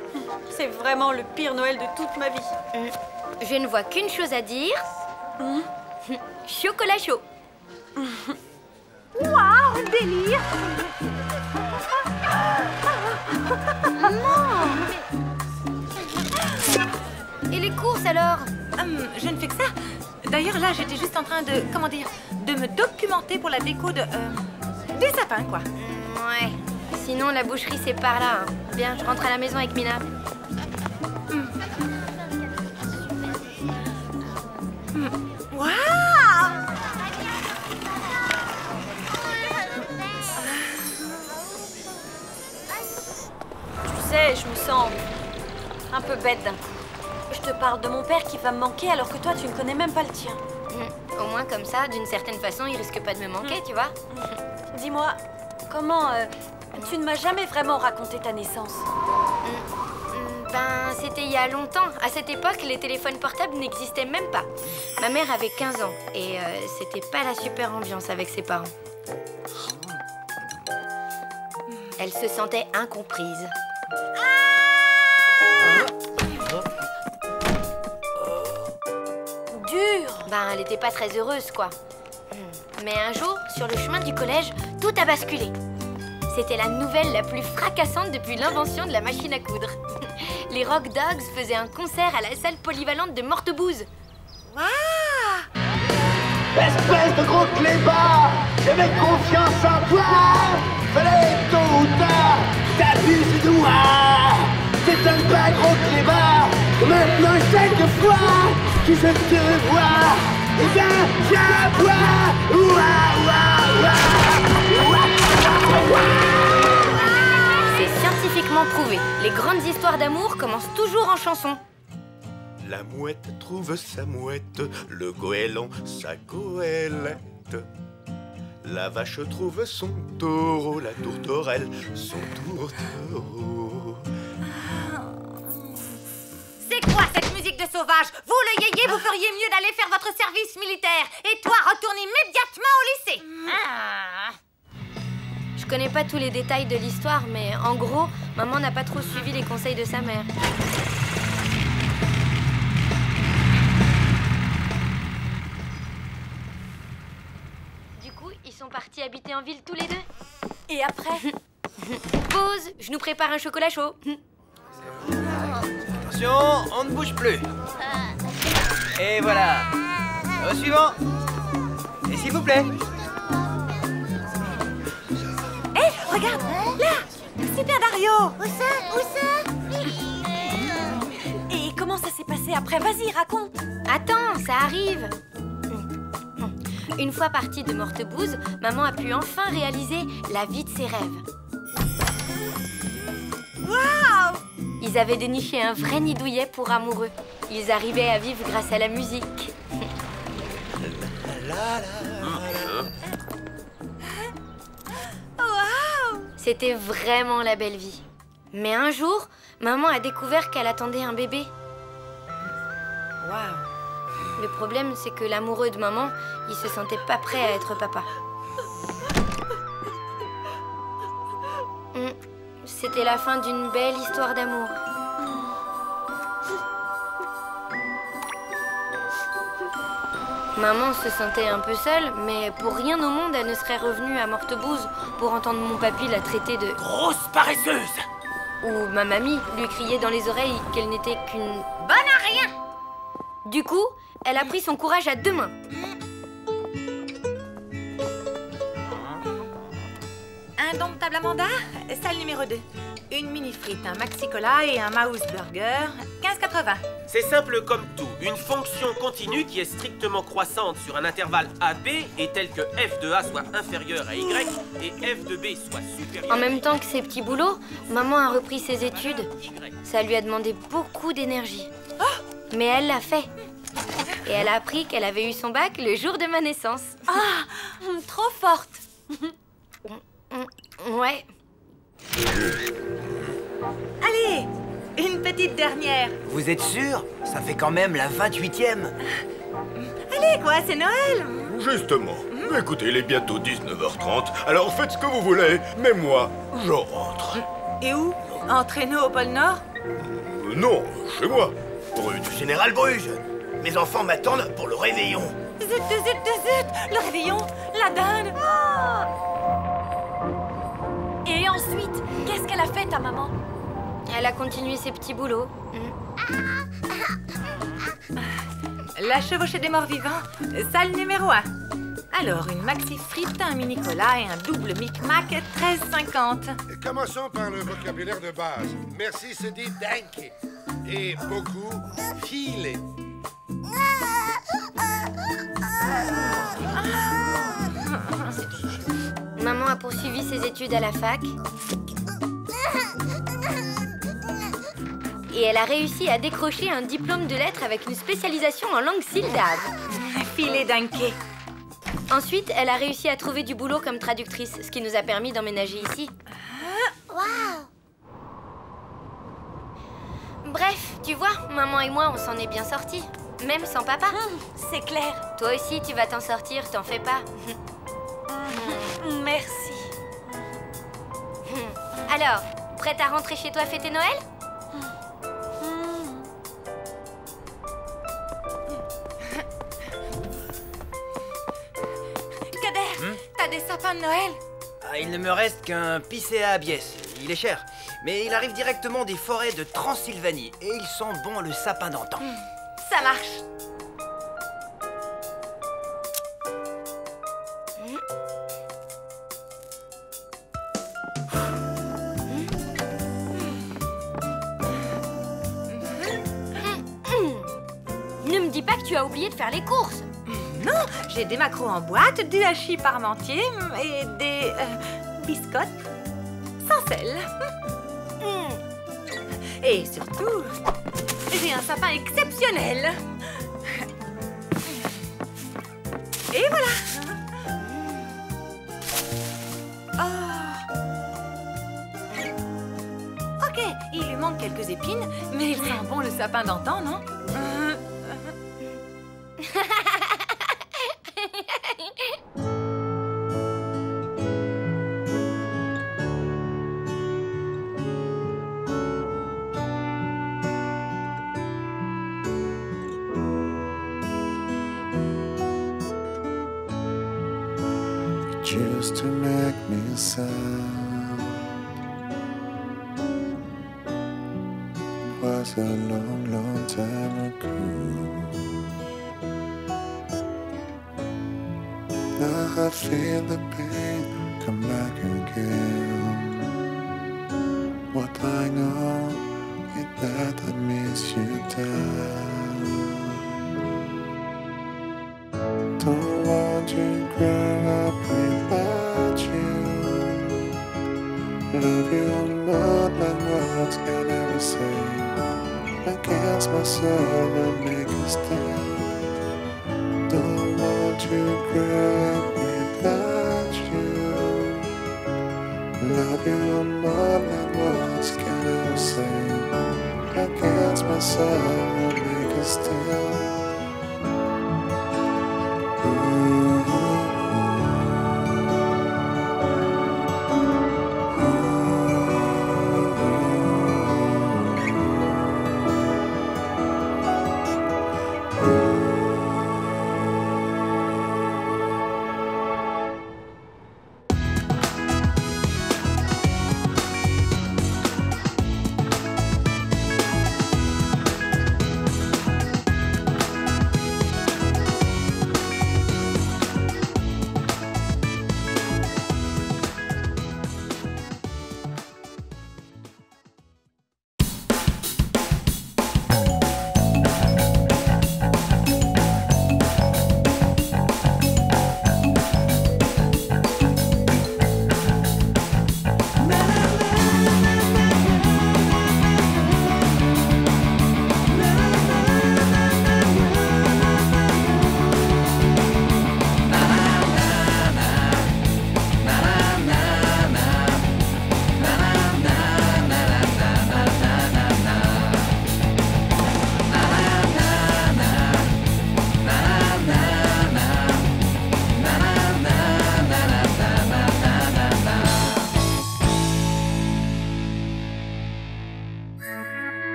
C'est vraiment le pire Noël de toute ma vie. Je ne vois qu'une chose à dire. Chocolat chaud. Waouh, délire! Et les courses alors? Je ne fais que ça. D'ailleurs, là, j'étais juste en train de, comment dire, de me documenter pour la déco de... des sapins, quoi. Ouais. Sinon, la boucherie, c'est par là. Hein. Bien, je rentre à la maison avec Mina. Waouh! Tu sais, je me sens un peu bête d'un coup. Je te parle de mon père qui va me manquer alors que toi, tu ne connais même pas le tien. Au moins, comme ça, d'une certaine façon, il risque pas de me manquer, tu vois. Dis-moi, comment... tu ne m'as jamais vraiment raconté ta naissance. Ben, c'était il y a longtemps. À cette époque, les téléphones portables n'existaient même pas. Ma mère avait 15 ans et c'était pas la super ambiance avec ses parents. Elle se sentait incomprise. Dur. Ben, elle était pas très heureuse, quoi. Mais un jour, sur le chemin du collège, tout a basculé. C'était la nouvelle la plus fracassante depuis l'invention de la machine à coudre. Les Rock Dogs faisaient un concert à la salle polyvalente de Mortebouze. Waouh! Espèce de gros clébard! J'avais confiance en toi! Fallait tôt ou tard t'abuser de moi! C'est un pas gros clébard! Maintenant chaque fois que je te revois, eh bien j'aboie! C'est scientifiquement prouvé. Les grandes histoires d'amour commencent toujours en chanson. La mouette trouve sa mouette, le goéland sa goélette. La vache trouve son taureau, la tourterelle son tourtereau. C'est quoi cette musique de sauvage? Vous, le yéyé, vous feriez mieux d'aller faire votre service militaire. Et toi, retourne immédiatement au lycée. Je connais pas tous les détails de l'histoire, mais en gros, maman n'a pas trop suivi les conseils de sa mère. Ils sont partis habiter en ville tous les deux. Et après? Pause, je nous prépare un chocolat chaud. Attention, on ne bouge plus. Et voilà. Au suivant. Et s'il vous plaît. Hé, regarde, là. Super Dario. Où ça? Et comment ça s'est passé après? Vas-y, raconte. Attends, ça arrive. Une fois partie de Mortebouse, maman a pu enfin réaliser la vie de ses rêves. Waouh! Ils avaient déniché un vrai nid douillet pour amoureux. Ils arrivaient à vivre grâce à la musique. Waouh! C'était vraiment la belle vie. Mais un jour, maman a découvert qu'elle attendait un bébé. Waouh! Le problème, c'est que l'amoureux de maman, il se sentait pas prêt à être papa. C'était la fin d'une belle histoire d'amour. Maman se sentait un peu seule, mais pour rien au monde, elle ne serait revenue à Mortebouse pour entendre mon papy la traiter de... Grosse paresseuse! Ou ma mamie lui crier dans les oreilles qu'elle n'était qu'une... Bonne à rien! Du coup, elle a pris son courage à deux mains. Indomptable Amanda, salle numéro 2. Une mini frite, un maxi cola et un mouse burger, 15,80. C'est simple comme tout. Une fonction continue qui est strictement croissante sur un intervalle AB est telle que f de A soit inférieur à Y et f de B soit supérieur. En même temps que ses petits boulots, maman a repris ses études. Ça lui a demandé beaucoup d'énergie. Mais elle l'a fait. Et elle a appris qu'elle avait eu son bac le jour de ma naissance. Ah, trop forte. Ouais. Allez, une petite dernière. Vous êtes sûr? Ça fait quand même la 28e. Allez, quoi, c'est Noël. Justement. Écoutez, il est bientôt 19h30, alors faites ce que vous voulez, mais moi, je rentre. Et où? Entraîneau au pôle Nord? Non, chez moi. Rue du Général Bruges. Mes enfants m'attendent pour le réveillon. Zut, zut, zut, le réveillon, la dinde. Et ensuite, qu'est-ce qu'elle a fait, ta maman? Elle a continué ses petits boulots. La chevauchée des morts vivants, salle numéro 1. Alors, une maxi frite, un mini cola et un double Mic-Mac, 13,50. Commençons par le vocabulaire de base. Merci se dit danke. Et beaucoup filer. Maman a poursuivi ses études à la fac. Et elle a réussi à décrocher un diplôme de lettres avec une spécialisation en langue syllabe. Filet danke. Ensuite, elle a réussi à trouver du boulot comme traductrice, ce qui nous a permis d'emménager ici. Waouh! Bref, tu vois, maman et moi, on s'en est bien sortis. Même sans papa. C'est clair. Toi aussi, tu vas t'en sortir, t'en fais pas. Merci. Alors, prête à rentrer chez toi fêter Noël? Kader, t'as des sapins de Noël? Ah, il ne me reste qu'un Picea abies. Il est cher, mais il arrive directement des forêts de Transylvanie et il sent bon le sapin d'antan. Ça marche. Ne me dis pas que tu as oublié de faire les courses. Non, j'ai des maquereaux en boîte, du hachis parmentier et des biscottes sans sel. Et surtout, j'ai un sapin exceptionnel. Et voilà. Ok, il lui manque quelques épines, mais il sent bon le sapin d'antan, non? used to make me sad. Was a long, long time ago. Now I feel the pain come back again. What I know is that I miss you down. Don't want to grow up without you. Love you more than words can ever say. Against my soul and make a stand. Don't want to grow up without you. Love you more than words can ever say. Against my soul and make a stand.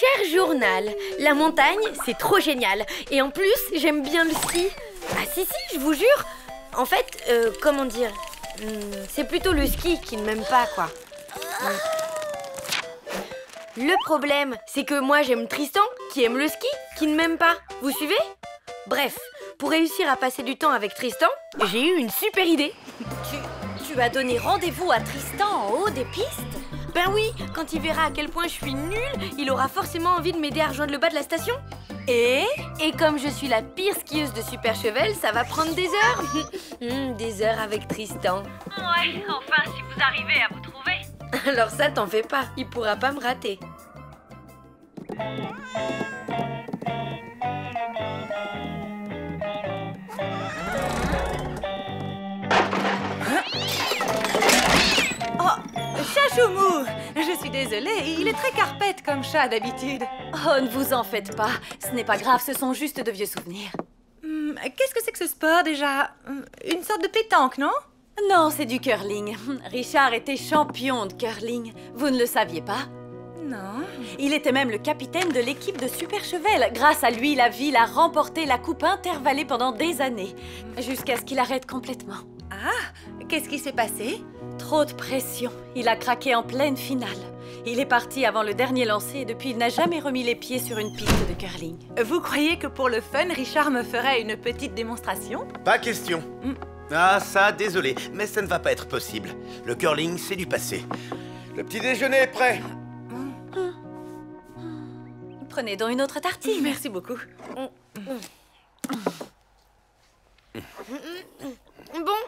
Cher journal, la montagne, c'est trop génial. Et en plus, j'aime bien le ski. Ah si, je vous jure. En fait, comment dire, c'est plutôt le ski qui ne m'aime pas, quoi. Le problème, c'est que moi, j'aime Tristan, qui aime le ski, qui ne m'aime pas. Vous suivez? Bref, pour réussir à passer du temps avec Tristan, j'ai eu une super idée. Tu as donné rendez-vous à Tristan en haut des pistes? Ben oui, quand il verra à quel point je suis nulle, il aura forcément envie de m'aider à rejoindre le bas de la station. Et comme je suis la pire skieuse de Super Chevel, ça va prendre des heures. Des heures avec Tristan. Ouais, enfin, si vous arrivez à vous trouver. Alors ça, t'en fais pas, il pourra pas me rater. Chachoumou, je suis désolée, il est très carpette comme chat d'habitude. Oh, ne vous en faites pas, ce n'est pas grave, ce sont juste de vieux souvenirs. Qu'est-ce que c'est que ce sport déjà? Une sorte de pétanque, non? Non, c'est du curling. Richard était champion de curling. Vous ne le saviez pas? Non. Il était même le capitaine de l'équipe de Super Chevel. Grâce à lui, la ville a remporté la coupe intervallée pendant des années, jusqu'à ce qu'il arrête complètement. Ah, qu'est-ce qui s'est passé? Trop de pression. Il a craqué en pleine finale. Il est parti avant le dernier lancer et depuis, il n'a jamais remis les pieds sur une piste de curling. Vous croyez que pour le fun, Richard me ferait une petite démonstration? Pas question. Ah, ça, désolé, mais ça ne va pas être possible. Le curling, c'est du passé. Le petit déjeuner est prêt. Prenez donc une autre tartine. Merci beaucoup. Bon,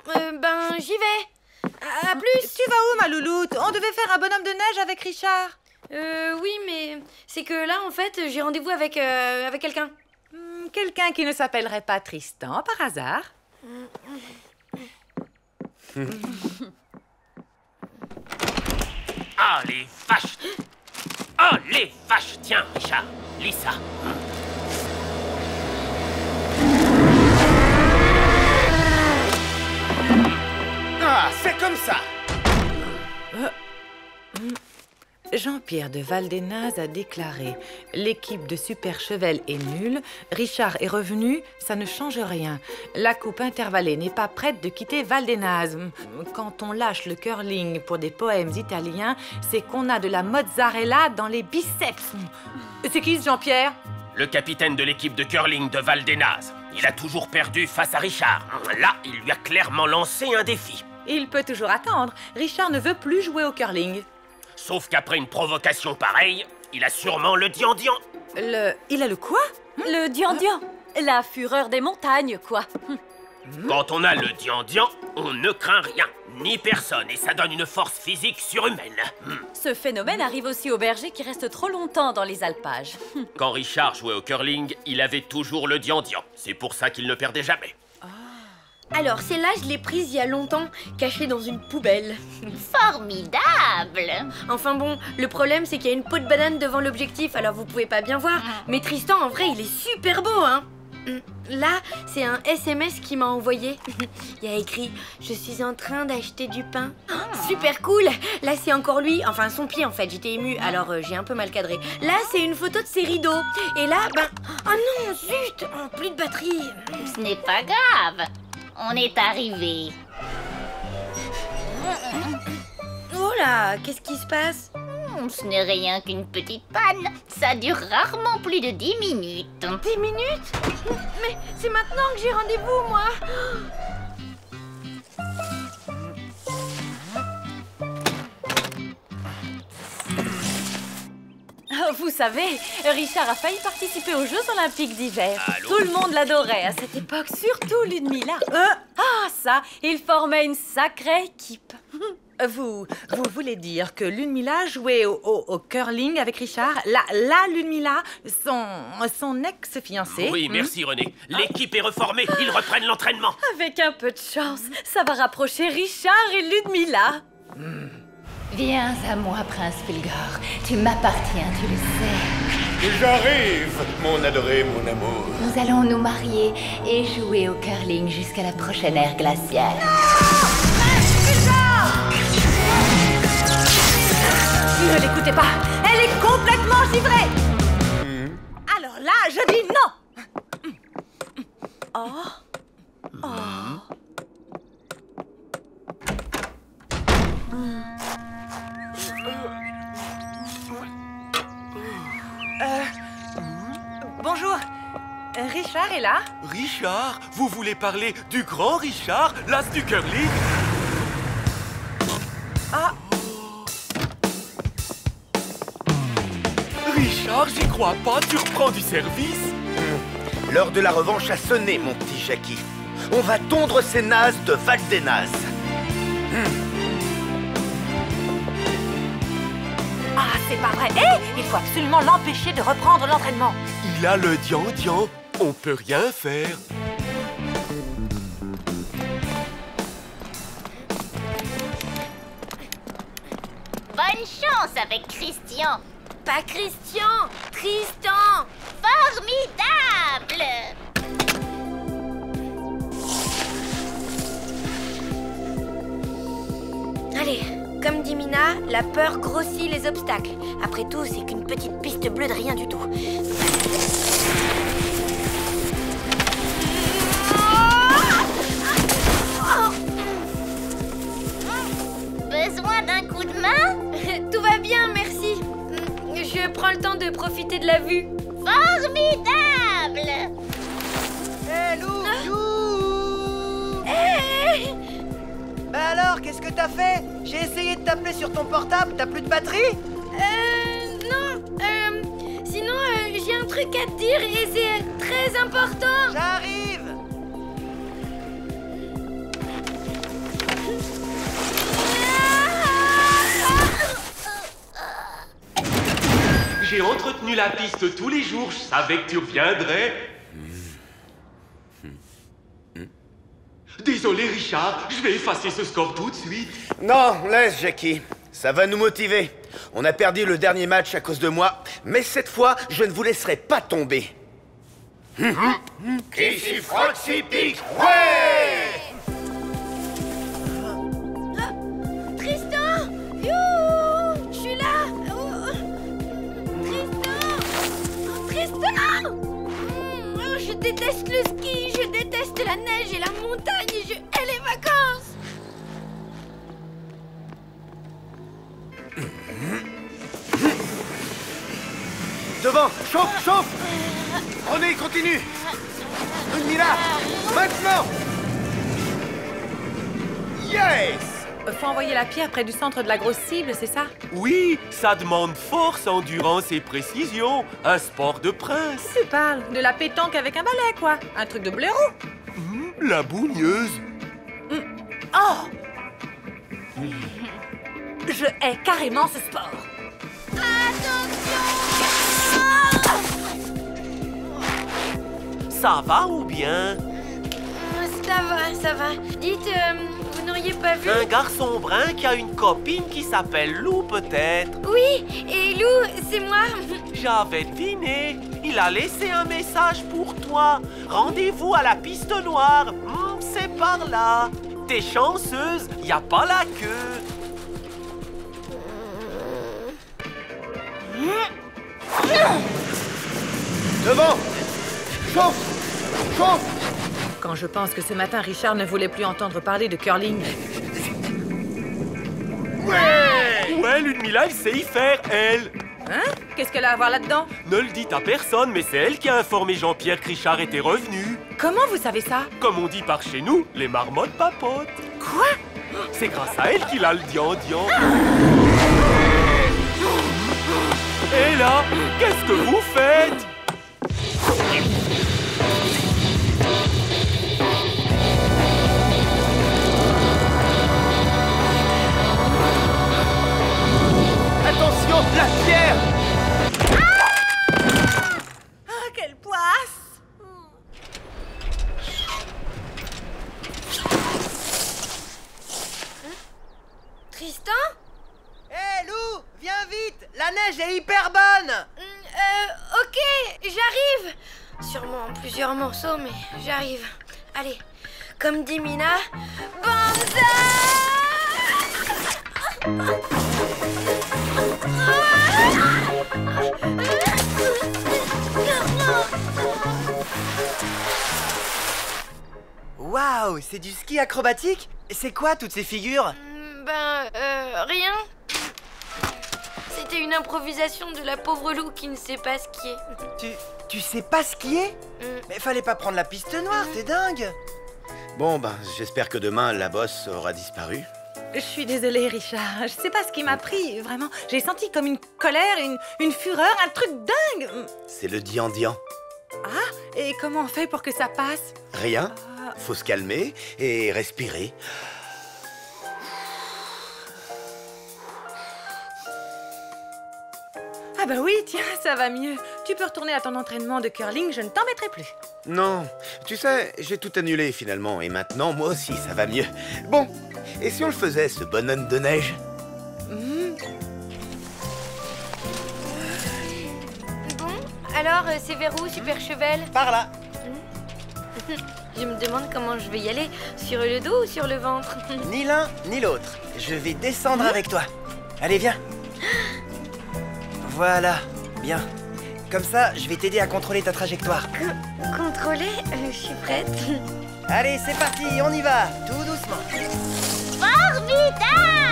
ben, j'y vais. À plus. Tu vas où, ma louloute? On devait faire un bonhomme de neige avec Richard. Oui, mais c'est que là, en fait, j'ai rendez-vous avec quelqu'un. Quelqu'un qui ne s'appellerait pas Tristan, par hasard? Ah, les vaches! Oh, les vaches! Tiens, Richard, lis ça. Ah, c'est comme ça! Jean-Pierre de Valdénaz a déclaré « L'équipe de Super Chevel est nulle, Richard est revenu, ça ne change rien. La coupe intervallée n'est pas prête de quitter Valdénaz. Quand on lâche le curling pour des poèmes italiens, c'est qu'on a de la mozzarella dans les biceps. » C'est qui ce Jean-Pierre? Le capitaine de l'équipe de curling de Valdénaz. Il a toujours perdu face à Richard. Là, il lui a clairement lancé un défi. Il peut toujours attendre. Richard ne veut plus jouer au curling. Sauf qu'après une provocation pareille, il a sûrement le dian-dian. Il a le quoi? Le dian-dian. La fureur des montagnes, quoi. Quand on a le dian-dian, on ne craint rien, ni personne, et ça donne une force physique surhumaine. Ce phénomène arrive aussi aux bergers qui restent trop longtemps dans les alpages. Quand Richard jouait au curling, il avait toujours le dian-dian. C'est pour ça qu'il ne perdait jamais. Alors, celle-là, je l'ai prise il y a longtemps, cachée dans une poubelle. Formidable! Enfin bon, le problème, c'est qu'il y a une peau de banane devant l'objectif, alors vous pouvez pas bien voir. Mais Tristan, en vrai, il est super beau, hein. Là, c'est un SMS qu'il m'a envoyé. Il y a écrit « Je suis en train d'acheter du pain. » Super cool. Là, c'est encore lui, enfin son pied en fait. J'étais émue, alors j'ai un peu mal cadré. Là, c'est une photo de ses rideaux. Et là, oh non, zut, plus de batterie. Ce n'est pas grave. On est arrivé. Oh là, qu'est-ce qui se passe? Ce n'est rien qu'une petite panne. Ça dure rarement plus de 10 minutes. 10 minutes? Mais c'est maintenant que j'ai rendez-vous, moi. Vous savez, Richard a failli participer aux Jeux Olympiques d'hiver. Allô? Tout le monde l'adorait à cette époque, surtout Ludmilla. Ça, il formait une sacrée équipe. Vous voulez dire que Ludmilla jouait au curling avec Richard? La Ludmilla, son ex-fiancé? Oui, merci René. L'équipe est reformée, ils reprennent l'entraînement. Avec un peu de chance, ça va rapprocher Richard et Ludmilla. Viens à moi, Prince Fulgor. Tu m'appartiens, tu le sais. J'arrive, mon adoré, mon amour. Nous allons nous marier et jouer au curling jusqu'à la prochaine ère glaciale. Ne l'écoutez pas, elle est complètement givrée. Alors là, je dis non. Bonjour, Richard est là? Richard? Vous voulez parler du grand Richard, l'as du curling? Richard, j'y crois pas, tu reprends du service? L'heure de la revanche a sonné, mon petit Jackie. On va tondre ces nazes de Valdénaz. C'est pas vrai. Il faut absolument l'empêcher de reprendre l'entraînement. Il a le dian-dian, on peut rien faire. Bonne chance avec Christian. Pas Christian, Tristan. Formidable! Allez, comme dit Mina, la peur grossit les obstacles. Après tout, c'est qu'une petite piste bleue de rien du tout. Besoin d'un coup de main? Tout va bien, merci. Je prends le temps de profiter de la vue. Formidable! Hé, Lou! Hey! Bah alors, qu'est-ce que t'as fait? J'ai essayé de t'appeler sur ton portable, t'as plus de batterie? Non. Sinon, j'ai un truc à te dire et c'est très important. J'arrive! J'ai entretenu la piste tous les jours, je savais que tu reviendrais. Désolé Richard, je vais effacer ce score tout de suite. Non, laisse Jackie. Ça va nous motiver. On a perdu le dernier match à cause de moi, mais cette fois, je ne vous laisserai pas tomber. Qui s'y frotte s'y pique. Ouais! Tristan! Youhou! Je suis là! déteste le ski, je déteste la neige et la montagne et je hais les vacances. Devant, chauffe, chauffe. Prenez, continue. Mila, maintenant. Yes. Faut envoyer la pierre près du centre de la grosse cible, c'est ça? Oui, ça demande force, endurance et précision. Un sport de prince. Tu parles de la pétanque avec un balai, quoi. Un truc de blaireau. La bougneuse. Oh! Je hais carrément ce sport. Ça va ou bien? Ça va, ça va. Dites, vous n'auriez pas vu... Un garçon brun qui a une copine qui s'appelle Lou, peut-être? Oui, et Lou, c'est moi. J'avais deviné. Il a laissé un message pour toi. Rendez-vous à la piste noire. C'est par là. T'es chanceuse, y a pas la queue. Devant. Chauffe. Chauffe. Quand je pense que ce matin, Richard ne voulait plus entendre parler de curling. Ouais, Ludmilla, elle sait y faire, elle. Hein? Qu'est-ce qu'elle a à voir là-dedans? Ne le dites à personne, mais c'est elle qui a informé Jean-Pierre que Richard était revenu. Comment vous savez ça? Comme on dit par chez nous, les marmottes papotent. Quoi? C'est grâce à elle qu'il a le dian-dian. Et là, qu'est-ce que vous faites? Attention, la pierre! Ah, quelle poisse! Tristan? Hé, Lou, viens vite! La neige est hyper bonne! Ok, j'arrive. Sûrement en plusieurs morceaux, mais j'arrive. Allez, comme dit Mina, Waouh, c'est du ski acrobatique? C'est quoi toutes ces figures? Rien. C'était une improvisation de la pauvre Lou qui ne sait pas skier. Tu sais pas skier? Mais fallait pas prendre la piste noire, t'es dingue! Bon, ben, j'espère que demain, la bosse aura disparu. Je suis désolée, Richard. Je sais pas ce qui m'a pris, vraiment. J'ai senti comme une colère, une fureur, un truc dingue. C'est le dian-dian. Ah, et comment on fait pour que ça passe? Rien. Faut se calmer et respirer. Ah bah oui, tiens, ça va mieux. Tu peux retourner à ton entraînement de curling, je ne t'embêterai plus. Non, tu sais, j'ai tout annulé finalement, et maintenant, moi aussi, ça va mieux. Bon, et si on le faisait, ce bonhomme de neige? Bon, alors, c'est vers où, Super Chevel? Par là. Je me demande comment je vais y aller. Sur le dos ou sur le ventre? Ni l'un, ni l'autre. Je vais descendre avec toi. Allez, viens. Voilà, bien. Comme ça, je vais t'aider à contrôler ta trajectoire. Contrôler? Je suis prête. Allez, c'est parti, on y va, tout doucement. Fort vite, hein!